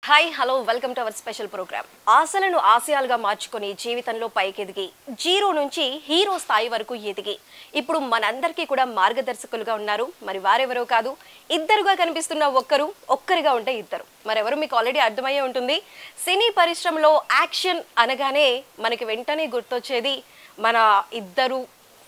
Hi hello welcome to our special programme. ఆశలను ఆశయాలుగా మార్చుకొని జీవితంలో పైకెదిగి జీరో నుంచి హీరో స్థాయి వరకు ఎదిగి ఇప్పుడు మనందరికీ కూడా మార్గదర్శకులుగా ఉన్నారు. మరి వారెవరో కాదు, ఇద్దరుగా కనిపిస్తున్న ఒక్కరిగా ఉంటే ఇద్దరు. మరెవరు మీకు ఆల్రెడీ అర్థమయ్యే ఉంటుంది. సినీ పరిశ్రమలో యాక్షన్ అనగానే మనకి వెంటనే గుర్తొచ్చేది మన ఇద్దరు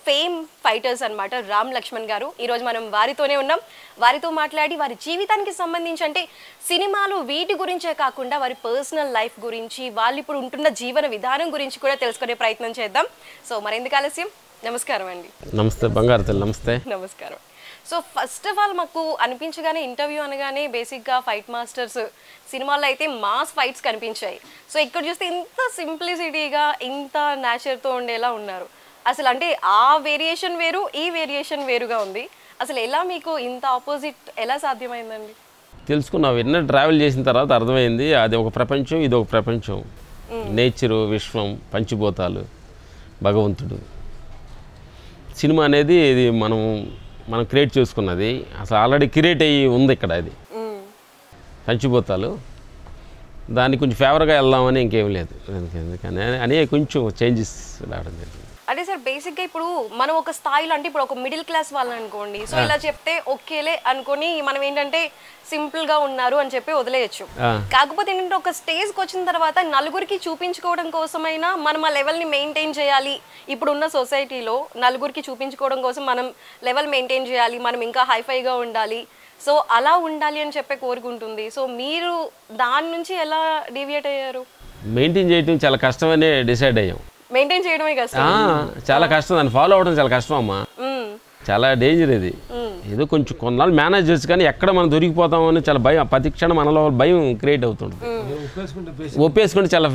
ఫేమ్ ఫైటర్స్ అన్నమాట, రామ్ లక్ష్మణ్ గారు. ఈరోజు మనం వారితోనే ఉన్నాం. వారితో మాట్లాడి వారి జీవితానికి సంబంధించి, అంటే సినిమాలు వీటి గురించే కాకుండా వారి పర్సనల్ లైఫ్ గురించి, వాళ్ళు ఇప్పుడు ఉంటున్న జీవన విధానం గురించి కూడా తెలుసుకునే ప్రయత్నం చేద్దాం. సో మరెందుకు ఆలస్యం, నమస్కారం అండి. నమస్తే బంగారు తల్లి. నమస్తే. నమస్కారం. సో ఫస్ట్ ఆఫ్ ఆల్ మాకు అనిపించగానే ఇంటర్వ్యూ అనగానే బేసిక్గా ఫైట్ మాస్టర్స్ సినిమాల్లో అయితే మాస్ ఫైట్స్ కనిపించాయి. సో ఇక్కడ చూస్తే ఇంత సింప్లిసిటీగా ఇంత నేచర్తో ఉండేలా ఉన్నారు. అసలు అంటే ఆ వేరియేషన్ వేరు, ఈ వేరియేషన్ వేరుగా ఉంది. అసలు ఎలా మీకు ఇంత ఆపోజిట్ ఎలా సాధ్యమైందండి? తెలుసుకున్నావు, ఎన్నో ట్రావెల్ చేసిన తర్వాత అర్థమైంది అది ఒక ప్రపంచం, ఇది ఒక ప్రపంచం. నేచరు, విశ్వం, పంచభూతాలు, భగవంతుడు. సినిమా అనేది ఇది మనం క్రియేట్ చేసుకున్నది. అసలు ఆల్రెడీ క్రియేట్ అయ్యి ఉంది ఇక్కడ. అది పంచభూతాలు. దాన్ని కొంచెం ఫేవర్గా వెళ్దామని ఇంకేం లేదు. ఎందుకని అనే కొంచెం చేంజెస్ రావడం జరిగింది. అంటే సార్ బేసిక్గా ఇప్పుడు మనం ఒక స్థాయిలో, అంటే ఇప్పుడు ఒక మిడిల్ క్లాస్ వాళ్ళని అనుకోండి, సో ఇలా చెప్తే ఓకేలే అనుకొని మనం ఏంటంటే సింపుల్గా ఉన్నారు అని చెప్పి వదిలేయచ్చు. కాకపోతే ఏంటంటే ఒక స్టేజ్కి వచ్చిన తర్వాత నలుగురికి చూపించుకోవడం కోసమైనా మనం ఆ లెవెల్ని మెయింటైన్ చేయాలి. ఇప్పుడున్న సొసైటీలో నలుగురికి చూపించుకోవడం కోసం మనం లెవెల్ మెయింటైన్ చేయాలి, మనం ఇంకా హైఫైగా ఉండాలి. సో అలా ఉండాలి అని చెప్పే కోరుకుంటుంది. సో మీరు దాని నుంచి ఎలా డీవియేట్ అయ్యారు? మెయింటైన్ చేయడం చాలా కష్టమనే డిసైడ్ అయ్యాం. మెయింటైన్ చేయడమే కష్టం, చాలా కష్టం. దాన్ని ఫాలో అవడం చాలా కష్టం అమ్మా. చాలా డేంజర్ ఇది. ఏదో కొంచెం కొన్నాళ్ళు మేనేజ్ చేయొచ్చు, కానీ ఎక్కడ మనం దొరికిపోతామని చాలా భయం, ప్రతి క్షణం మనలో భయం క్రియేట్ అవుతుంది. ఒప్పేసుకుంటే చాలా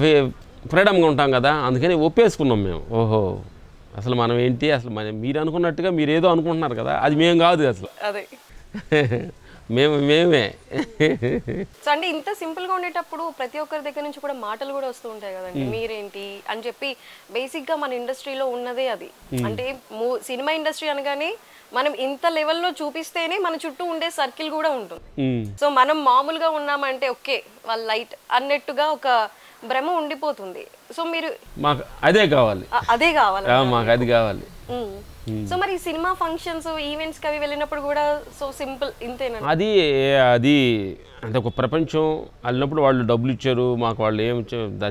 ఫ్రీడమ్గా ఉంటాం కదా, అందుకని ఒప్పేసుకున్నాం మేము. ఓహో అసలు మనం ఏంటి, అసలు మీరు అనుకున్నట్టుగా మీరు ఏదో అనుకుంటున్నారు కదా, అది మేము కాదు అసలు. అదే మేమే. సో అంటే ఇంత సింపుల్గా ఉండేటప్పుడు ప్రతి ఒక్కరి దగ్గర నుంచి కూడా మాటలు కూడా వస్తూ ఉంటాయి కదండి, మీరేంటి అని చెప్పి. బేసిక్గా మన ఇండస్ట్రీలో ఉన్నదే అది. అంటే సినిమా ఇండస్ట్రీ అనగానే మనం ఇంత లెవెల్లో చూపిస్తేనే మన చుట్టూ ఉండే సర్కిల్ కూడా ఉంటుంది. సో మనం మామూలుగా ఉన్నామంటే ఓకే వాళ్ళు లైట్ అన్నట్టుగా ఒక భ్రమ ఉండిపోతుంది. సో మీరు మాకు అదే కావాలి, మాకు అది కావాలి. సో మరి సినిమా ఫంక్షన్స్, ఈవెంట్స్ కి అవి వెళ్ళినప్పుడు కూడా సో సింపుల్ ఇంతేనా? అది అంటే ఒక ప్రపంచం వెళ్ళినప్పుడు వాళ్ళు డబ్బులు ఇచ్చారు మాకు, వాళ్ళు ఏం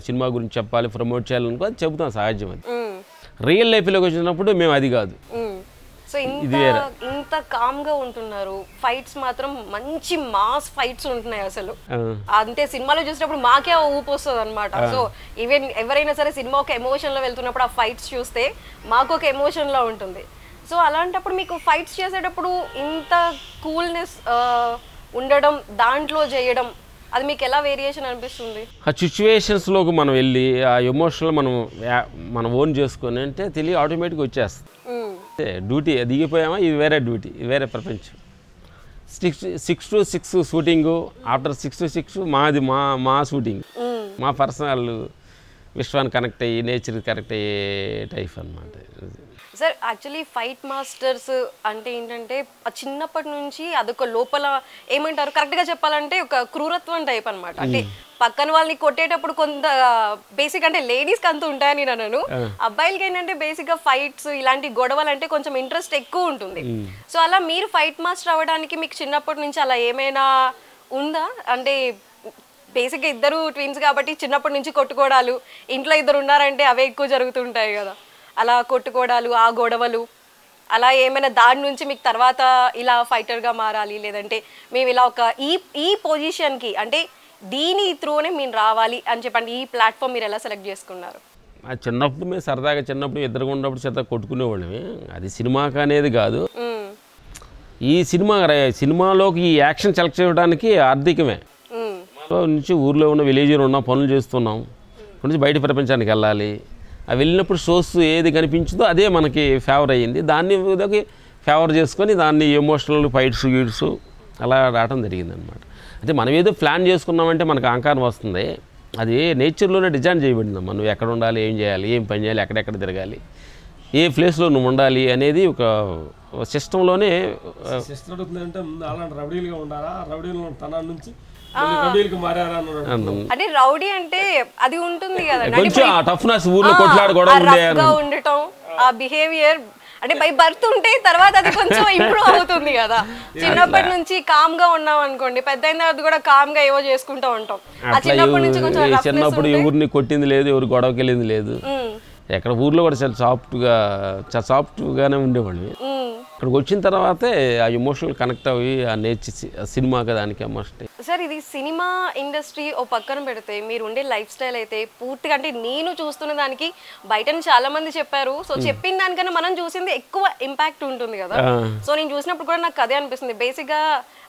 సినిమా గురించి చెప్పాలి, ప్రమోట్ చేయాలనుకో అది చెబుతాం, సహజం. అది రియల్ లైఫ్లోకి వచ్చినప్పుడు మేము అది కాదు. సో ఇంత కామ్ గా ఉంటున్నారు, ఫైట్స్ మాత్రం మంచి మాస్ ఫైట్స్ ఉంటున్నాయి అసలు. అంటే సినిమాలో చూసినప్పుడు మాకే ఊపు వస్తుంది అనమాట. సో ఈవెన్ ఎవరైనా సరే సినిమా ఒక ఎమోషన్ లో వెళ్తున్నప్పుడు ఆ ఫైట్స్ చూస్తే మాకు ఒక ఎమోషన్ లో ఉంటుంది. సో అలాంటప్పుడు మీకు ఫైట్స్ చేసేటప్పుడు ఇంత కూల్నెస్ ఉండడం, దాంట్లో చేయడం, అది మీకు ఎలా వేరియేషన్ అనిపిస్తుంది? ఆ సిచ్యువేషన్స్లోకి మనం వెళ్ళి ఆ ఎమోషనల్ మనం ఓన్ చేసుకొని అంటే తెలియ ఆటోమేటిక్గా వచ్చేస్తుంది. డ్యూటీ దిగిపోయామా, ఇది వేరే డ్యూటీ, ఇది వేరే ప్రపంచం. 6 to 6 షూటింగు, ఆఫ్టర్ 6 to 6 మాది మా షూటింగ్, మా పర్సనల్ విశ్వాన్ని కనెక్ట్ అయ్యి నేచర్ కనెక్ట్ అయ్యే టైప్ అనమాట. సార్ యాక్చువల్లీ ఫైట్ మాస్టర్స్ అంటే ఏంటంటే చిన్నప్పటి నుంచి అదొక లోపల ఏమంటారు, కరెక్ట్గా చెప్పాలంటే ఒక క్రూరత్వం టైప్ అనమాట. అంటే పక్కన వాళ్ళని కొట్టేటప్పుడు కొంత బేసిక్, అంటే లేడీస్కి అంత ఉంటాయని నేను అనను, అబ్బాయిలకి ఏంటంటే బేసిక్గా ఫైట్స్ ఇలాంటి గొడవలు అంటే కొంచెం ఇంట్రెస్ట్ ఎక్కువ ఉంటుంది. సో అలా మీరు ఫైట్ మాస్టర్ అవ్వడానికి మీకు చిన్నప్పటి నుంచి అలా ఏమైనా ఉందా? అంటే బేసిక్గా ఇద్దరు ట్విన్స్ కాబట్టి చిన్నప్పటి నుంచి కొట్టుకోవడాలు, ఇంట్లో ఇద్దరు ఉన్నారంటే అవే ఎక్కువ జరుగుతుంటాయి కదా, అలా కొట్టుకోవడాలు, ఆ గొడవలు, అలా ఏమైనా దాని నుంచి మీకు తర్వాత ఇలా ఫైటర్గా మారాలి, లేదంటే మేము ఇలా ఒక ఈ పొజిషన్కి, అంటే దీని త్రూనే మేము రావాలి అని చెప్పండి, ఈ ప్లాట్ఫామ్ మీరు ఎలా సెలెక్ట్ చేసుకున్నారు? చిన్నప్పుడు మేము సరదాగా చిన్నప్పుడు ఇద్దరు ఉన్నప్పుడు సరదాగా కొట్టుకునేవాళ్ళమే. అది సినిమాకి అనేది కాదు. ఈ సినిమాలోకి ఈ యాక్షన్ సెలెక్ట్ చేయడానికి ఆర్థికమే. నుంచి ఊర్లో ఉన్న విలేజ్లో ఉన్న పనులు చేస్తున్నాం, నుంచి బయట ప్రపంచానికి వెళ్ళాలి. అవి వెళ్ళినప్పుడు షోస్ ఏది కనిపించిందో అదే మనకి ఫేవర్ అయ్యింది. దాన్ని ఫేవర్ చేసుకొని దాన్ని ఎమోషనల్ ఫైట్స్ గీడ్స్ అలా రావడం జరిగింది అనమాట. అంటే మనం ఏదో ప్లాన్ చేసుకున్నామంటే మనకు అహంకారం వస్తుంది. అది నేచర్లోనే డిజైన్ చేయబడిందమ్మా. నువ్వు ఎక్కడ ఉండాలి, ఏం చేయాలి, ఏం పని చేయాలి, ఎక్కడెక్కడ తిరగాలి, ఏ ప్లేస్లో నువ్వు ఉండాలి అనేది ఒక సిస్టంలోనే. సిస్టమ్ అడుగుతుందంటే అలాంటి రౌడీలుగా ఉండాలా, రౌడీలు తన నుంచి అంటే రౌడీ అంటే అది ఉంటుంది కదా కొంచెం ఆ టఫ్నెస్ ఊర్లో కొట్లాడుకోవడం ఉండటం, ఆ బిహేవియర్ అంటే బై బర్త్ ఉంటే తర్వాత అది కొంచెం ఇంప్రూవ్ అవుతుంది కదా. చిన్నప్పటి నుంచి కామ్ గా ఉన్నాం అనుకోండి, పెద్ద అయిన తర్వాత కూడా కామ్ గా ఏవో చేసుకుంటూ ఉంటాం. చిన్నప్పుడు ఎవరిని కొట్టింది లేదు, ఎవరు గొడవకి వెళ్ళింది లేదు. ఎక్కడ ఊర్లో కూడా చాలా సాఫ్ట్గానే ఉండేవాళ్ళు. ఇక్కడికి వచ్చిన తర్వాతే ఆ ఎమోషనల్ కనెక్ట్ అయ్యి ఆ సినిమాగా దానికి ఎమోషన్. సార్ ఇది సినిమా ఇండస్ట్రీ ఓ పక్కన పెడితే మీరు ఉండే లైఫ్ స్టైల్ అయితే పూర్తిగా అంటే నేను చూస్తున్న దానికి బయట చాలా మంది చెప్పారు. సో చెప్పిన దానికన్నా మనం చూసింది ఎక్కువ ఇంపాక్ట్ ఉంటుంది కదా. సో నేను చూసినప్పుడు కూడా నాకు అదే అనిపిస్తుంది. బేసిక్గా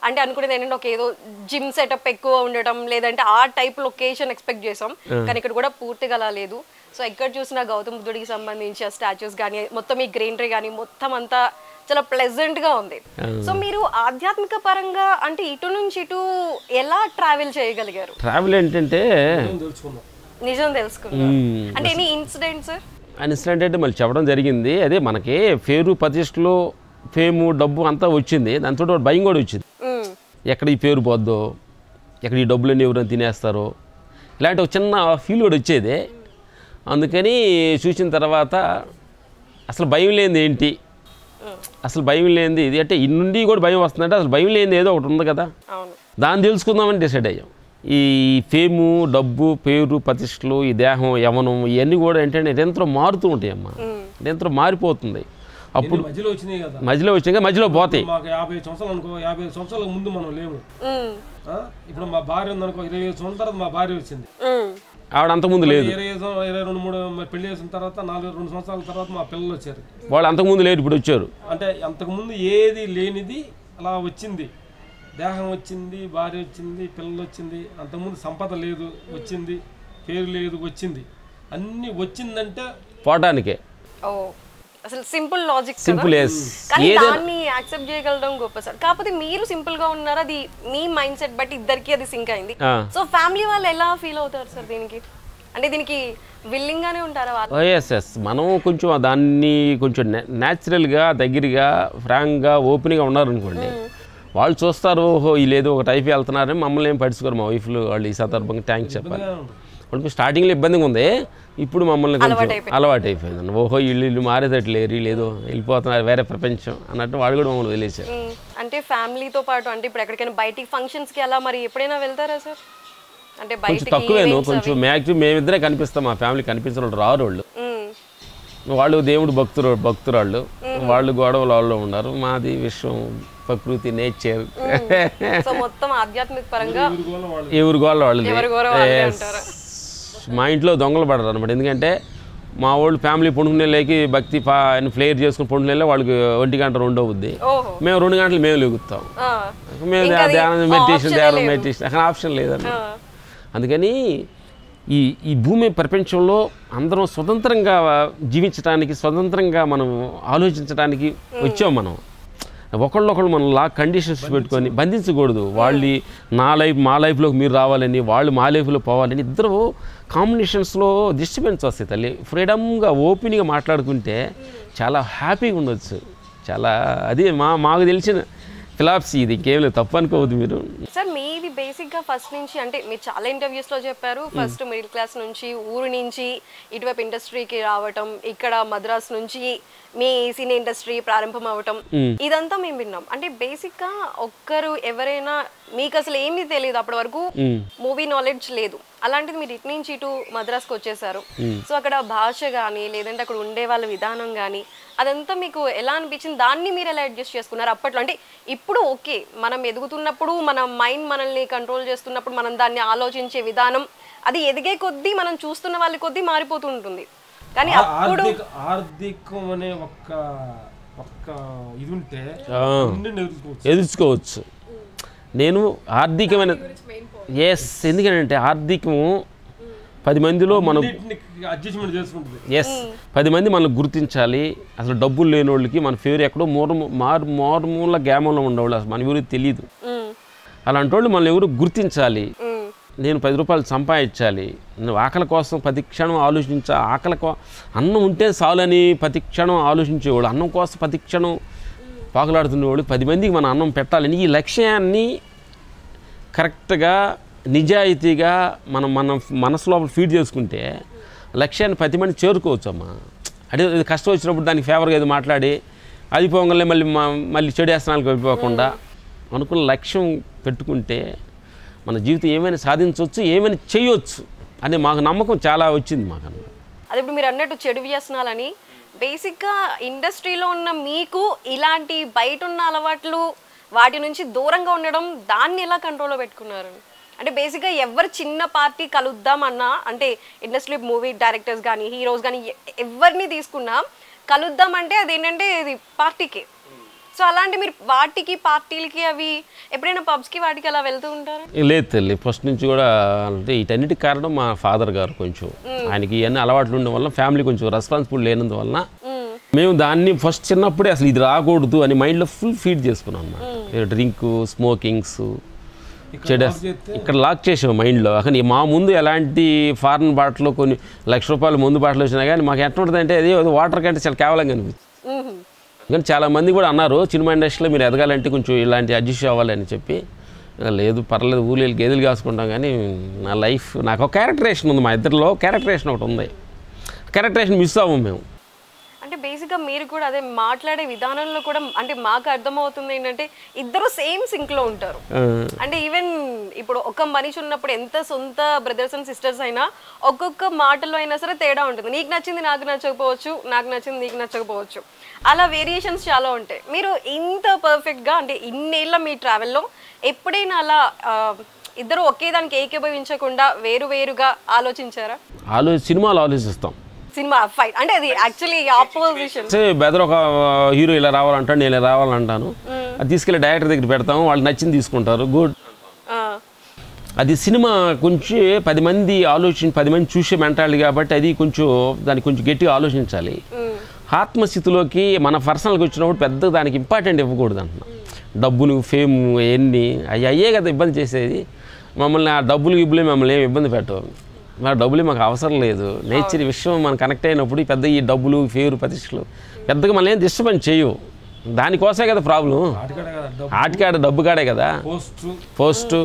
అంటే అనుకునేది ఏంటంటే ఒక ఏదో జిమ్ సెటప్ ఎక్కువ ఉండటం, లేదంటే ఆ టైప్ లొకేషన్ ఎక్స్పెక్ట్ చేసాం, కానీ ఇక్కడ కూడా పూర్తిగా అలా లేదు. సో ఎక్కడ చూసినా గౌతమ్ బుద్ధుడికి సంబంధించి ఆ స్టాచ్యూస్ కానీ మొత్తం ఈ గ్రీనరీ కానీ మొత్తం అంతా చాలా ప్లెజెంట్ గా ఉంది. సో మీరు ఆధ్యాత్మిక పరంగా అంటే ఇటు నుంచి ఇటు ఎలా ట్రావెల్ చేయగలిగారు? ట్రావెల్ ఏంటంటే నిజం తెలుసుకున్నారు అంటే ఎనీ ఇన్సిడెంట్స్? ఇన్సిడెంట్ అంటే మళ్ళీ చెప్పడం జరిగింది. అదే మనకి పేరు ప్రతిష్టలో ఫేము డబ్బు అంతా వచ్చింది, దాంతో భయం కూడా వచ్చింది. ఎక్కడ ఈ పేరు పోద్దో, ఎక్కడ ఈ డబ్బులన్నీ ఎవరైనా తినేస్తారో, ఇలాంటి ఒక చిన్న ఫీల్ కూడా వచ్చేది. అందుకని చూసిన తర్వాత అసలు భయం లేనిది ఏంటి, అసలు భయం లేనిది ఇది అంటే ఇన్నుండి కూడా భయం వస్తుందంటే అసలు భయం లేనిది ఏదో ఒకటి ఉంది కదా, దాన్ని తెలుసుకుందామని డిసైడ్ అయ్యాం. ఈ ఫేము డబ్బు పేరు ప్రతిష్టలు ఈ దేహం యవనం ఇవన్నీ కూడా ఏంటంటే నిరంతరం మారుతూ ఉంటాయి అమ్మా, నిరంతరం మారిపోతుంది. అప్పుడు మధ్యలో వచ్చినాక మధ్యలో పోతాయి. 50 సంవత్సరాలు అనుకో, 50 సంవత్సరాల ముందు మనం లేము. ఇప్పుడు మా భార్య ఉందనుకో, 25 సంవత్సరాల తర్వాత మా భార్య వచ్చింది, ఆవిడ అంతకుముందు లేదు. 22-23 పెళ్లి చేసిన తర్వాత 2 సంవత్సరాల తర్వాత మా పిల్లలు వచ్చారు. వాళ్ళు అంతకుముందు లేరు, ఇప్పుడు వచ్చారు. అంటే అంతకుముందు ఏది లేనిది అలా వచ్చింది. దేహం వచ్చింది, భార్య వచ్చింది, పిల్లలు వచ్చింది. అంతకుముందు సంపద లేదు, వచ్చింది. పేరు లేదు, వచ్చింది. అన్ని వచ్చిందంటే పోవడానికే. అసలు సింపుల్ లాజిక్, సింపుల్. కానీ దాన్ని యాక్సెప్ట్ చేయగలడం గొప్ప సార్. కాకపోతే మీరు సింపుల్ గా ఉన్నారు, అది మీ మైండ్ సెట్ బట్టి ఇద్దరికి అది సింక్ అయింది. సో ఫ్యామిలీ వాళ్ళు ఎలా ఫీల్ అవుతారు సార్ దీనికి? అంటే దీనికి విల్లింగ్ గానే ఉంటారా? ఎస్ మనం కొంచెం దాన్ని కొంచెం న్యాచురల్గా దగ్గరగా ఫ్రాంక్గా ఓపెన్గా ఉన్నారనుకోండి, వాళ్ళు చూస్తారు ఓహో వీళ్ళేదో ఒక టైప్ వెళ్తున్నారని. మమ్మల్ని ఏం పట్టించుకోరు మా వైఫ్లు వాళ్ళు. ఈ సందర్భంగా థ్యాంక్స్ చెప్పాలి. వాళ్ళకి స్టార్టింగ్లో ఇబ్బందిగా ఉంది, ఇప్పుడు మమ్మల్ని కొంచెం అలవాటు అయిపోయింది. ఓహో వీళ్ళు మారేదట్లేరు, లేదో వెళ్ళిపోతున్నారు వేరే ప్రపంచం అన్నట్టు వాళ్ళు కూడా మమ్మల్ని వదిలేశారు. అంటే ఫ్యామిలీతో పాటు అంటే ఇప్పుడు ఎక్కడికైనా బయటికి ఫంక్షన్స్కి అలా మరి ఎప్పుడైనా వెళ్తారా సార్? అంటే కొంచెం తక్కువేను, కొంచెం మ్యాక్సిమం మేమిద్దరే కనిపిస్తాం, మా ఫ్యామిలీ కనిపించిన వాళ్ళు రారు. వాళ్ళు దేవుడు భక్తురాళ్ళు, వాళ్ళు గొడవలు వాళ్ళు ఉన్నారు. మాది విశ్వం, ప్రకృతి, నేచర్, మొత్తం ఆధ్యాత్మిక పరంగా ఎవరి గోళ్ళ వాళ్ళది. మా ఇంట్లో దొంగలు పడరు అనమాట. ఎందుకంటే మా వాళ్ళు ఫ్యామిలీ పొండుకునేళ్ళకి భక్తి ఫ్లేర్ చేసుకుని పొండుకునేళ్ళ వాళ్ళకి 1 గంట 2 అవుద్ది. మేము 2 గంటలు మేము లెగుతాం. మేము ధ్యానం మెడిటేషన్ అక్కడ ఆప్షన్ లేదన్న. అందుకని ఈ భూమి ప్రపంచంలో అందరం స్వతంత్రంగా జీవించడానికి, స్వతంత్రంగా మనం ఆలోచించడానికి వచ్చాం. మనం ఒకళ్ళొకళ్ళు మనం కండిషన్స్ పెట్టుకొని బంధించకూడదు. వాళ్ళు మా లైఫ్లోకి మీరు రావాలని, వాళ్ళు మా లైఫ్లో పోవాలని, ఇద్దరు కాంబినేషన్స్లో డిస్టర్బెన్స్ వస్తాయి తల్లి. ఫ్రీడమ్గా ఓపెన్గా మాట్లాడుకుంటే చాలా హ్యాపీగా ఉండొచ్చు. చాలా అది మాకు తెలిసిన ఫిలాసఫీ. ఇది కేవలం తప్పు అనుకోవద్దు మీరు. సార్ మీది బేసిక్గా ఫస్ట్ నుంచి అంటే మీరు చాలా ఇంటర్వ్యూస్లో చెప్పారు, ఫస్ట్ మిడిల్ క్లాస్ నుంచి ఊరు నుంచి ఇటువైపు ఇండస్ట్రీకి రావటం, ఇక్కడ మద్రాస్ నుంచి మీ సినీ ఇండస్ట్రీ ప్రారంభం అవటం, ఇదంతా మేము విన్నాం. అంటే బేసిక్గా ఒక్కరు ఎవరైనా మీకు అసలు ఏమీ తెలియదు, అప్పటి వరకు మూవీ నాలెడ్జ్ లేదు, అలాంటిది మీరు ఇటు నుంచి ఇటు మద్రాస్కి వచ్చేసారు. సో అక్కడ భాష కానీ లేదంటే అక్కడ ఉండే వాళ్ళ విధానం కానీ అదంతా మీకు ఎలా అనిపించింది? దాన్ని మీరు ఎలా అడ్జస్ట్ చేసుకున్నారు అప్పట్లో? అంటే ఇప్పుడు ఓకే మనం ఎదుగుతున్నప్పుడు మన మైండ్ మనల్ని కంట్రోల్ చేస్తున్నప్పుడు మనం దాన్ని ఆలోచించే విధానం అది ఎదిగే కొద్దీ మనం చూస్తున్న వాళ్ళ కొద్దీ మారిపోతుంటుంది. కానీ అప్పుడు ఆర్థికం అనే ఒక్క ఇది ఉంటే ఎదుర్చుకోవచ్చు. నేను ఆర్థికమైన ఎందుకంటే ఆర్థికం 10 మందిలో మనం 10 మంది మనం గుర్తించాలి. అసలు డబ్బులు లేని వాళ్ళకి మన ఫేవర్ ఎక్కడో మారుమూల గ్రామంలో ఉండేవాళ్ళు, అసలు మన ఎవరికి తెలియదు. అలాంటి వాళ్ళు మనం ఎవరు గుర్తించాలి. నేను 10 రూపాయలు సంపాదించాలి, నువ్వు ఆకలి కోసం ప్రతి క్షణం అన్నం ఉంటే చాలని ప్రతి క్షణం ఆలోచించేవాళ్ళు, అన్నం కోసం ప్రతి క్షణం పాకులాడుతున్నవాళ్ళు, 10 మందికి మన అన్నం పెట్టాలని ఈ లక్ష్యాన్ని కరెక్ట్గా నిజాయితీగా మనం మనసు లోపల ఫీడ్ చేసుకుంటే లక్ష్యాన్ని 10 మంది చేరుకోవచ్చు అమ్మా. అంటే ఇది కష్టం వచ్చినప్పుడు దానికి ఫేవర్గా ఏదో మాట్లాడి అది పోగానే మళ్ళీ చెడు వ్యసనాలకు వెళ్ళిపోకుండా అనుకున్న లక్ష్యం పెట్టుకుంటే మన జీవితం ఏమైనా సాధించవచ్చు, ఏమైనా చేయొచ్చు అనే మాకు నమ్మకం చాలా వచ్చింది మాకు. అది ఇప్పుడు మీరు అన్నట్టు చెడు వ్యసనాలని బేసిక్గా ఇండస్ట్రీలో ఉన్న మీకు ఇలాంటి బయట ఉన్న అలవాట్లు వాటి నుంచి దూరంగా ఉండడం దాన్ని ఎలా కంట్రోల్లో పెట్టుకున్నారు? అంటే బేసిక్గా ఎవరు చిన్న పార్టీ కలుద్దామన్నా, అంటే ఇండస్ట్రీ మూవీ డైరెక్టర్స్ కానీ హీరోస్ కానీ ఎవరిని తీసుకున్నా కలుద్దామంటే అదేంటంటే ఇది పార్టీకి. సో అలాంటి మీరు వాటికి పార్టీలకి అవి ఎప్పుడైనా పబ్స్కి వాటికి అలా వెళ్తూ ఉంటారా? లేదు తల్లి, ఫస్ట్ నుంచి కూడా అంటే వీటన్నిటికి కారణం మా ఫాదర్ గారు. కొంచెం ఆయనకి ఇవన్నీ అలవాట్లు ఉండడం వల్ల ఫ్యామిలీ కొంచెం రెస్పాన్సిబుల్ లేనందువలన మేము దాన్ని ఫస్ట్ చిన్నప్పుడే అసలు ఇది రాకూడదు అని మైండ్లో ఫుల్ ఫీడ్ చేసుకున్నాం అన్నమాట. డ్రింక్, స్మోకింగ్స్, ఇక్కడ లాక్ చేసాము మైండ్లో. కానీ మా ముందు ఎలాంటి ఫారెన్ బాటిల్లో కొన్ని లక్ష రూపాయలు ముందు బాటిల్ వచ్చినా కానీ మాకు ఎట్లా ఉంటుంది అంటే అది వాటర్ కంటే చాలా కేవలంగా అనిపించింది. కానీ చాలామంది కూడా అన్నారు సినిమా ఇండస్ట్రీలో మీరు ఎదగాలంటే కొంచెం ఇలాంటి అడ్జస్ట్ అవ్వాలి అని చెప్పి. లేదు పర్లేదు, ఊళ్ళో గేదెలు కాసుకుంటాం. కానీ నా లైఫ్ నాకు ఒక క్యారెక్టరేషన్ ఉంది, మా ఇద్దరిలో క్యారెక్టరేషన్ ఒకటి ఉంది. క్యారెక్టరేషన్ మిస్ అవ్వం మేము. అంటే బేసిక్గా మీరు కూడా అదే మాట్లాడే విధానంలో కూడా అంటే మాకు అర్థమవుతుంది ఏంటంటే ఇద్దరు సేమ్ సింక్లో ఉంటారు. అంటే ఈవెన్ ఇప్పుడు ఒక మనిషి ఉన్నప్పుడు ఎంత సొంత బ్రదర్స్ అండ్ సిస్టర్స్ అయినా ఒక్కొక్క మాటలో అయినా సరే తేడా ఉంటుంది. నీకు నచ్చింది నాకు నచ్చకపోవచ్చు, నాకు నచ్చింది నీకు నచ్చకపోవచ్చు, అలా వేరియేషన్స్ చాలా ఉంటాయి. మీరు ఇంత పర్ఫెక్ట్గా అంటే ఇన్నేళ్ళ మీ ట్రావెల్లో ఎప్పుడైనా అలా ఇద్దరు ఒకే దానికి ఏకీభవించకుండా వేరువేరుగా ఆలోచించారా? సినిమాలు ఆలోచిస్తాం, సినిమా ఫైట్ అంటే అది యాక్చువల్లీ ఆపోజిషన్. బెదర్ ఒక హీరో ఇలా రావాలంటాను, నేను ఇలా రావాలంటాను, అది తీసుకెళ్ళి డైరెక్టర్ దగ్గర పెడతాము, వాళ్ళు నచ్చింది తీసుకుంటారు, గుడ్. అది సినిమా కొంచెం 10 మంది చూసే మెంటాలిటీ కాబట్టి అది కొంచెం దానికి కొంచెం గట్టిగా ఆలోచించాలి. ఆత్మస్థితిలోకి మన పర్సనల్కి వచ్చినప్పుడు పెద్ద దానికి ఇంపార్టెంట్ ఇవ్వకూడదు అంటున్నా. డబ్బులు, ఫేమ్ అవన్నీ అయ్యే కదా ఇబ్బంది చేసేది. మమ్మల్ని ఆ డబ్బులు మమ్మల్ని ఏమి ఇబ్బంది పెట్టవు. మా డబ్బులే మాకు అవసరం లేదు. నేచర్ విషయం మనం కనెక్ట్ అయినప్పుడు పెద్ద ఈ డబ్బులు, పేరు, ప్రతిష్టలు పెద్దగా మళ్ళీ ఏం డిస్టర్బెన్స్ చేయవు. దానికోసమే కదా ప్రాబ్లం. ఆటికాడ డబ్బు కాడే కదా, పోస్టు,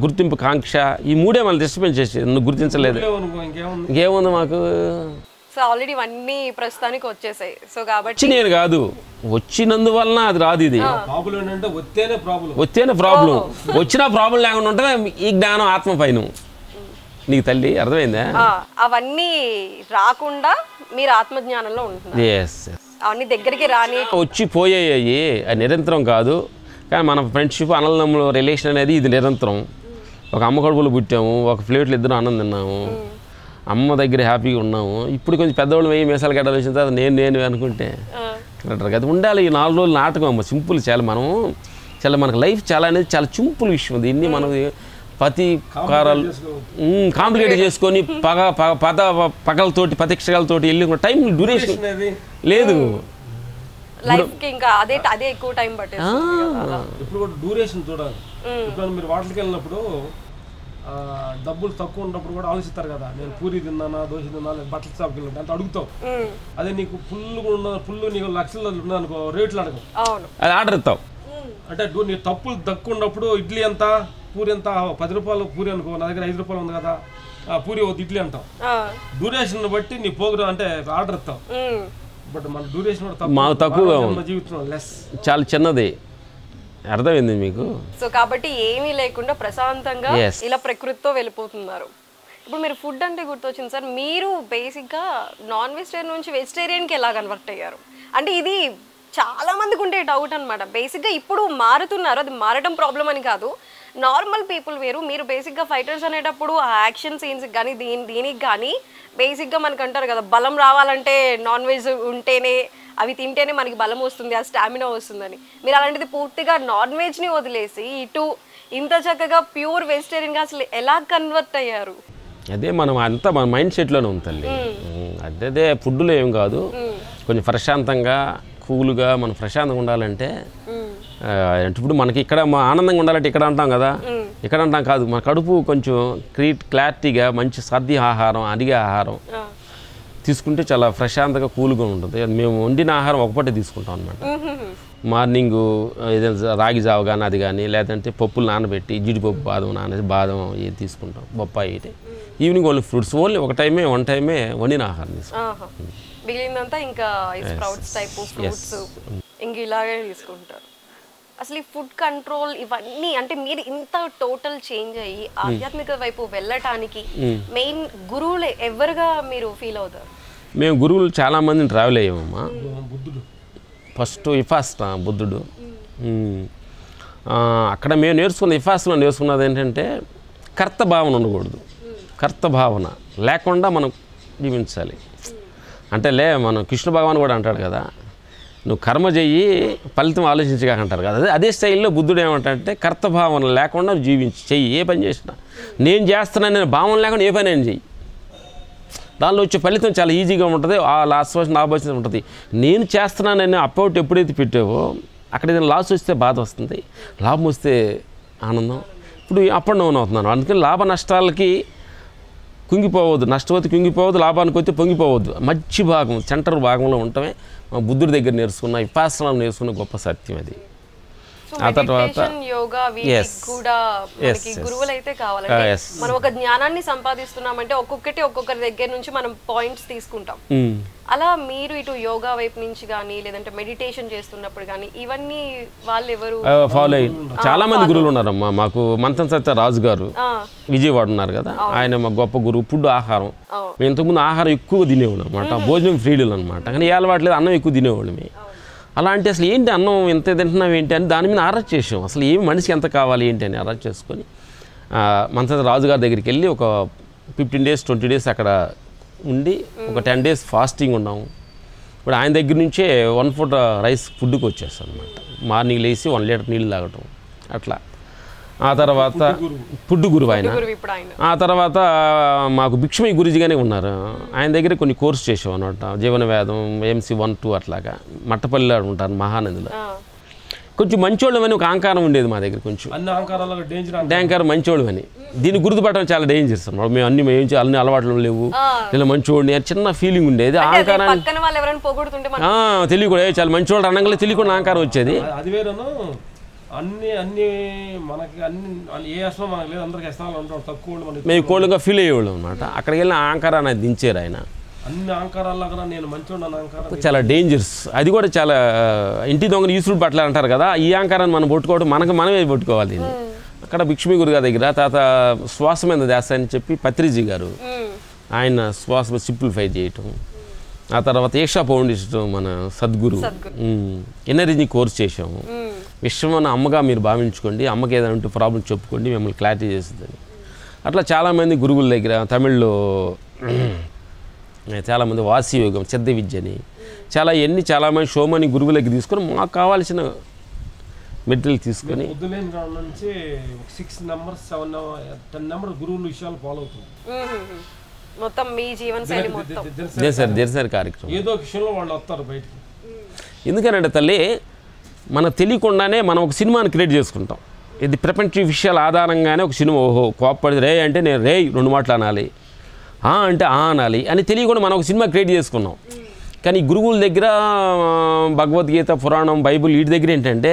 గుర్తింపు, కాంక్ష, ఈ మూడే మళ్ళీ డిస్టర్బెన్స్ చేసేది. నువ్వు గుర్తించలేదు ఇంకేముంది మాకు. సో ఆల్రెడీ ఇవన్నీ ప్రస్తుతానికి వచ్చేసాయి. సో కాబట్టి నేను కాదు, వచ్చినందువలన అది రాదు. ఇది వస్తేనే ప్రాబ్లం, వచ్చినా ప్రాబ్లం లేకుండా ఉంటుంది. ఈ జ్ఞానం ఆత్మ పైన నీకు తల్లి అర్థమైందా? అవన్నీ రాకుండా మీరు ఆత్మజ్ఞానంలో ఉంటున్నారు. అవన్నీ దగ్గరికి రాని వచ్చి పోయాయి, అది నిరంతరం కాదు. కానీ మన ఫ్రెండ్షిప్, అన్నదమ్ముల రిలేషన్ అనేది ఇది నిరంతరం. ఒక అమ్మ కడుపులో పుట్టాము, ఒక ప్లేట్లో ఇద్దరు అన్నం తిన్నాము, అమ్మ దగ్గర హ్యాపీగా ఉన్నాము. ఇప్పుడు కొంచెం పెద్దవాళ్ళు వెయ్యి మీసాలు గడ్డలు వచ్చిన తర్వాత నేను అనుకుంటే అది ఉండాలి. ఈ 4 రోజులు నాటకం అమ్మ, సింపుల్. చాలా మనకు లైఫ్ చాలా అనేది చాలా సింపుల్ విషయం. దీన్ని మనం ప్రతి కారాలు కాంప్లికేట్ చేసుకొని పగలతోటి ప్రతిక్షలతోటి వెళ్ళి టైం డ్యూరేషన్ లేదు. అదే ఎక్కువ టైం పట్టేది. ఇప్పుడు కూడా డ్యూరేషన్ చూడాలి. ఇప్పుడు మీరు వాటర్కి వెళ్ళినప్పుడు డబ్బులు తక్కువ ఉన్నప్పుడు కూడా ఆలోచిస్తారు కదా, నేను పూరి తిన్నానా, దోశ తిన్నా, లేదా బట్టల షాప్కి వెళ్ళినప్పుడు అంటే అడుగుతావు. అదే నీకు ఫుల్ నీకు లక్షల్లో ఉన్నా అనుకో, రేట్లు అడగవు, అది ఆర్డర్ ఇస్తావు. అంటే నీ తప్పులు తక్కువ ఉన్నప్పుడు ఇడ్లీ ఎంత, పూరి ఎంత, 10 రూపాయలు పూరి అనుకో, నా దగ్గర 5 రూపాయలు ఉంది కదా, పూరి ఒక ఇడ్లీ అంటావు. డ్యూరేషన్ బట్టి నీ ప్రోగ్రామ్ అంటే ఆర్డర్ ఇస్తావు. బట్ మన డ్యూరేషన్ మాకు తక్కువగా జీవితం లెస్, చాలా చిన్నది. అర్థమైంది మీకు? సో కాబట్టి ఏమీ లేకుండా ప్రశాంతంగా ఇలా ప్రకృతితో వెళ్ళిపోతున్నారు. ఇప్పుడు మీరు ఫుడ్ అంటే గుర్తొచ్చింది సార్, మీరు బేసిక్గా నాన్ వెజిటేరియన్ నుంచి వెజిటేరియన్కి ఎలా కన్వర్ట్ అయ్యారు? అంటే ఇది చాలా మందికి ఉండే డౌట్ అనమాట. బేసిక్గా ఇప్పుడు మారుతున్నారు, అది మారడం ప్రాబ్లం అని కాదు, నార్మల్ పీపుల్ వేరు. మీరు బేసిక్గా ఫైటర్స్ అనేటప్పుడు ఆ యాక్షన్ సీన్స్ కానీ దీనికి కానీ బేసిక్గా మనకు అంటారు కదా, బలం రావాలంటే నాన్ వెజ్ ఉంటేనే, అవి తింటేనే మనకి బలం వస్తుంది, ఆ స్టామినా వస్తుందని. మీరు అలాంటిది పూర్తిగా నాన్ వెజ్ని వదిలేసి ఇటు ఇంత చక్కగా ప్యూర్ వెజిటేరియన్గా అసలు ఎలా కన్వర్ట్ అయ్యారు? అదే మనం అంతా మన మైండ్ సెట్లోనే ఉంది తల్లి. అదే ఫుడ్లో ఏం కాదు, కొంచెం ప్రశాంతంగా కూల్గా మనం ప్రశాంతంగా ఉండాలంటే ఇప్పుడు మనకి ఇక్కడ ఆనందంగా ఉండాలంటే ఇక్కడ అంటాం కదా, ఇక్కడ అంటాం కాదు, మన కడుపు కొంచెం క్లారిటీగా మంచి సాధ్య ఆహారం, అడిగే ఆహారం తీసుకుంటే చాలా ప్రశాంతంగా కూల్గా ఉంటుంది. మేము వండిన ఆహారం ఒకపట్టే తీసుకుంటాం అనమాట. మార్నింగు ఏదైనా రాగి జావ కానీ అది కానీ, లేదంటే పప్పులు నానబెట్టి జీడిపప్పు బాదం ఇది తీసుకుంటాం, బొప్పాయి. ఈవినింగ్ ఓన్లీ ఫ్రూట్స్, ఓన్లీ ఒక టైమే వన్ టైమే వండిన ఆహారం తీసుకుంటాం. మిగిలిందంతా ఇంకా స్ప్రౌట్స్ టైప్ ఫ్రూట్స్ ఇంక ఇలాగే తీసుకుంటారు. అసలు ఈ ఫుడ్ కంట్రోల్ ఇవన్నీ అంటే మీరు ఇంత టోటల్ చేంజ్ అయ్యి ఆధ్యాత్మిక వైపు వెళ్ళటానికి మెయిన్ గురువులు ఎవరుగా మీరు ఫీల్ అవుతారు? మేము గురువులు చాలామందిని ట్రావెల్ అయ్యామమ్మా. ఫస్ట్ ఇఫాస్ట్ బుద్ధుడు. అక్కడ మేము ఇఫాస్లో నేర్చుకున్నది ఏంటంటే కర్త భావన ఉండకూడదు. కర్త భావన లేకుండా మనం జీవించాలి. అంటే మనం కృష్ణ భగవాన్ కూడా అంటాడు కదా, నువ్వు కర్మ చెయ్యి ఫలితం ఆలోచించగా అంటారు కదా. అదే స్టైల్లో బుద్ధుడు ఏమంటాడంటే కర్త భావన లేకుండా చెయ్యి, ఏ పని చేసినా నేను చేస్తున్నాననే భావన లేకుండా ఏ పని అయినా చెయ్యి. దానిలో వచ్చే ఫలితం చాలా ఈజీగా ఉంటుంది, ఆ లాస్ట్ వర్షన్ ఆపోజిట్ ఉంటుంది. నేను చేస్తున్నానని అప్పౌట్ ఎప్పుడైతే పెట్టావో అక్కడ ఏదైనా లాస్ వస్తే బాధ వస్తుంది, లాభం వస్తే ఆనందం. ఇప్పుడు అప్ అండ్ డౌన్ అవుతున్నాను. అందుకని లాభ నష్టాలకి కుంగిపోవద్దు, నష్టపోతే కుంగిపోవద్దు, లాభానికి వస్తే పొంగిపోవద్దు. మధ్య భాగం సెంటర్ భాగంలో ఉండటమే మా బుద్ధుడి దగ్గర నేర్చుకున్న విపాసనలు నేర్చుకున్న గొప్ప సత్యం అది. ఆ తర్వాత యోగా కూడా మనకి గురువులు అయితే కావాలంటే మనం ఒక జ్ఞానాన్ని సంపాదిస్తున్నామంటే ఒక్కొక్కరి దగ్గర నుంచి మనం పాయింట్స్ తీసుకుంటాం. అలా మీరు ఇటు యోగా వైపు నుంచి కానీ లేదంటే మెడిటేషన్ చేస్తున్నప్పుడు కానీ ఇవన్నీ వాళ్ళు ఎవరు ఫాలో అయ్యి చాలా మంది గురువులు ఉన్నారమ్మా. మాకు మంతం సత్య రాజు గారు విజయవాడ ఉన్నారు కదా, ఆయన మా గొప్ప గురువు. ఫుడ్ ఆహారం మేము ఇంతకుముందు ఆహారం ఎక్కువ తినేవాళ్ళం అనమాట, భోజనం ఫ్రీడీలు అనమాట. కానీ ఏ అలవాట్లేదు, అన్నం ఎక్కువ తినేవాళ్ళమే. అలాంటి అసలు ఏంటి అన్నం ఎంత తింటున్నాం ఏంటి అని దాని మీద ఆరాధన చేసాం. అసలు ఏమి మనిషికి ఎంత కావాలి ఏంటి అని ఆరాధన చేసుకొని మంత్రి రాజుగారి దగ్గరికి వెళ్ళి ఒక 15 days 20 days అక్కడ ఉండి ఒక 10 days ఫాస్టింగ్ ఉన్నాము. ఇప్పుడు ఆయన దగ్గర నుంచే 1 foot రైస్ ఫుడ్కి వచ్చేస్తాం అనమాట. మార్నింగ్ లేచి 1 liter నీళ్ళు తాగటం అట్లా. ఆ తర్వాత ఫుడ్ గురువు ఆయన. ఆ తర్వాత మాకు భిక్షమీ గురుజీగానే ఉన్నారు, ఆయన దగ్గర కొన్ని కోర్స్ చేసాం అనమాట. జీవన వేదం MC 1, 2 అట్లాగా. మట్టపల్లిలో ఉంటారు మహానందిలో. కొంచెం మంచోళ్ళు అని ఒక అహంకారం ఉండేది మా దగ్గర, కొంచెం డ్యాంకర్ మంచోళ్ళు అని. దీన్ని గుర్తుపట్టడం చాలా డేంజర్స్ అనమాట. మేము అన్ని అలవాట్లు లేవు, ఇలా మంచోడిని అని చిన్న ఫీలింగ్ ఉండేది. అహంకారాన్ని తెలియకూడదు, చాలా మంచోళ్ళు అనగానే తెలియకుండా అహంకారం వచ్చేది. అన్ని మనకి ఏ అసలు మనకు లేదు, అందరికి అసలు ఉంటాం తక్కువ, మేము కోళ్ళుగా ఫీల్ అయ్యేవాళ్ళం అనమాట. అక్కడికి వెళ్ళిన అహంకారాన్ని దించారు ఆయన. అన్ని అహంకారాల్లో నేను మంచిగా అహంకారం చాలా డేంజర్స్. అది కూడా చాలా ఇంటి దొంగలు ఈసుడు పట్ల అంటారు కదా, ఈ అహంకారాన్ని మనం పట్టుకోవడం మనమే పట్టుకోవాలి. అక్కడ భిక్షమీ గురుగా దగ్గర తాత శ్వాస మీద ధ్యాస అని చెప్పి పత్రిజీ గారు ఆయన శ్వాస మీద సింప్లిఫై చేయటం. ఆ తర్వాత ఏషా ఫౌండేషన్ మన సద్గురు ఎనర్జీ కోర్స్ చేసాము. విశ్వమన్న అమ్మగా మీరు భావించుకోండి, అమ్మకి ఏదైనా ఉంటే ప్రాబ్లం చెప్పుకోండి, మిమ్మల్ని క్లారిటీ చేస్తుందని. అట్లా చాలామంది గురువుల దగ్గర తమిళ్లో చాలామంది వాసి యోగం, సిద్ధ విద్యని చాలామంది షోమని గురువుల దగ్గర తీసుకొని మాకు కావాల్సిన మెటీరియల్ తీసుకొని నుంచి 6 numbers 7 10 numbers గురువుల విషయాలు ఫాలో అవుతుంది. మొత్తం మీ జీవన శైలి మొత్తం దినసరి కార్యక్రమం ఏదో విషయంలో వాళ్ళు వస్తారు బయటికి. ఎందుకనంటే తల్లి మనకు తెలియకుండానే మనం ఒక సినిమాని క్రియేట్ చేసుకుంటాం. ఇది ప్రపంచ విషయాల ఆధారంగానే ఒక సినిమా. ఓహో కోప్పడి రే అంటే నేను రే 2 మాటలు అనాలి, అంటే అనాలి అని తెలియకుండా మనం ఒక సినిమా క్రియేట్ చేసుకున్నాం. కానీ గురువుల దగ్గర భగవద్గీత, పురాణం, బైబుల్ వీటి దగ్గర ఏంటంటే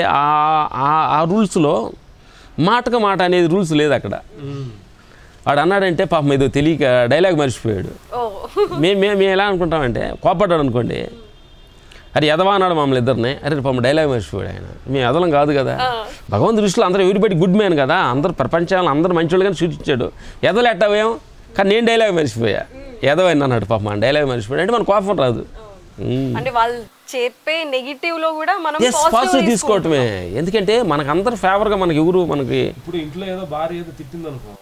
ఆ రూల్స్లో మాటకు మాట అనేది రూల్స్ లేదు అక్కడ. వాడు అన్నాడంటే పాపం ఏదో తెలియక డైలాగ్ మర్చిపోయాడు. మేము ఎలా అనుకుంటామంటే కోపడ్డాడు అనుకోండి, అరే ఎదవా అన్నాడు మమ్మల్ని ఇద్దరిని, అరే పాపం డైలాగ్ మర్చిపోయాడు ఆయన. మేము ఎదలం కాదు కదా, భగవంతు దృష్టిలో అందరూ ఎవరిబడి గుడ్ మ్యాన్ కదా, అందరు ప్రపంచాలను అందరూ మంచోళ్ళు కానీ సూచించాడు. ఎదలు ఎట్టవేం కానీ నేను డైలాగ్ మర్చిపోయా, ఎదవైనా అన్నాడు పాపం మన డైలాగ్ మర్చిపోయాడు అంటే మన కోపం రాదు. అంటే వాళ్ళు చెప్పే నెగిటివ్ లో కూడా మనం పాజిటివ్ తీసుకోవటమే. ఎందుకంటే మనకు అందరు ఫేవర్గా మనకి ఎవరు మనకి ఇప్పుడు ఇంట్లో ఏదో భార్య ఏదో తిట్టింది అనుకో,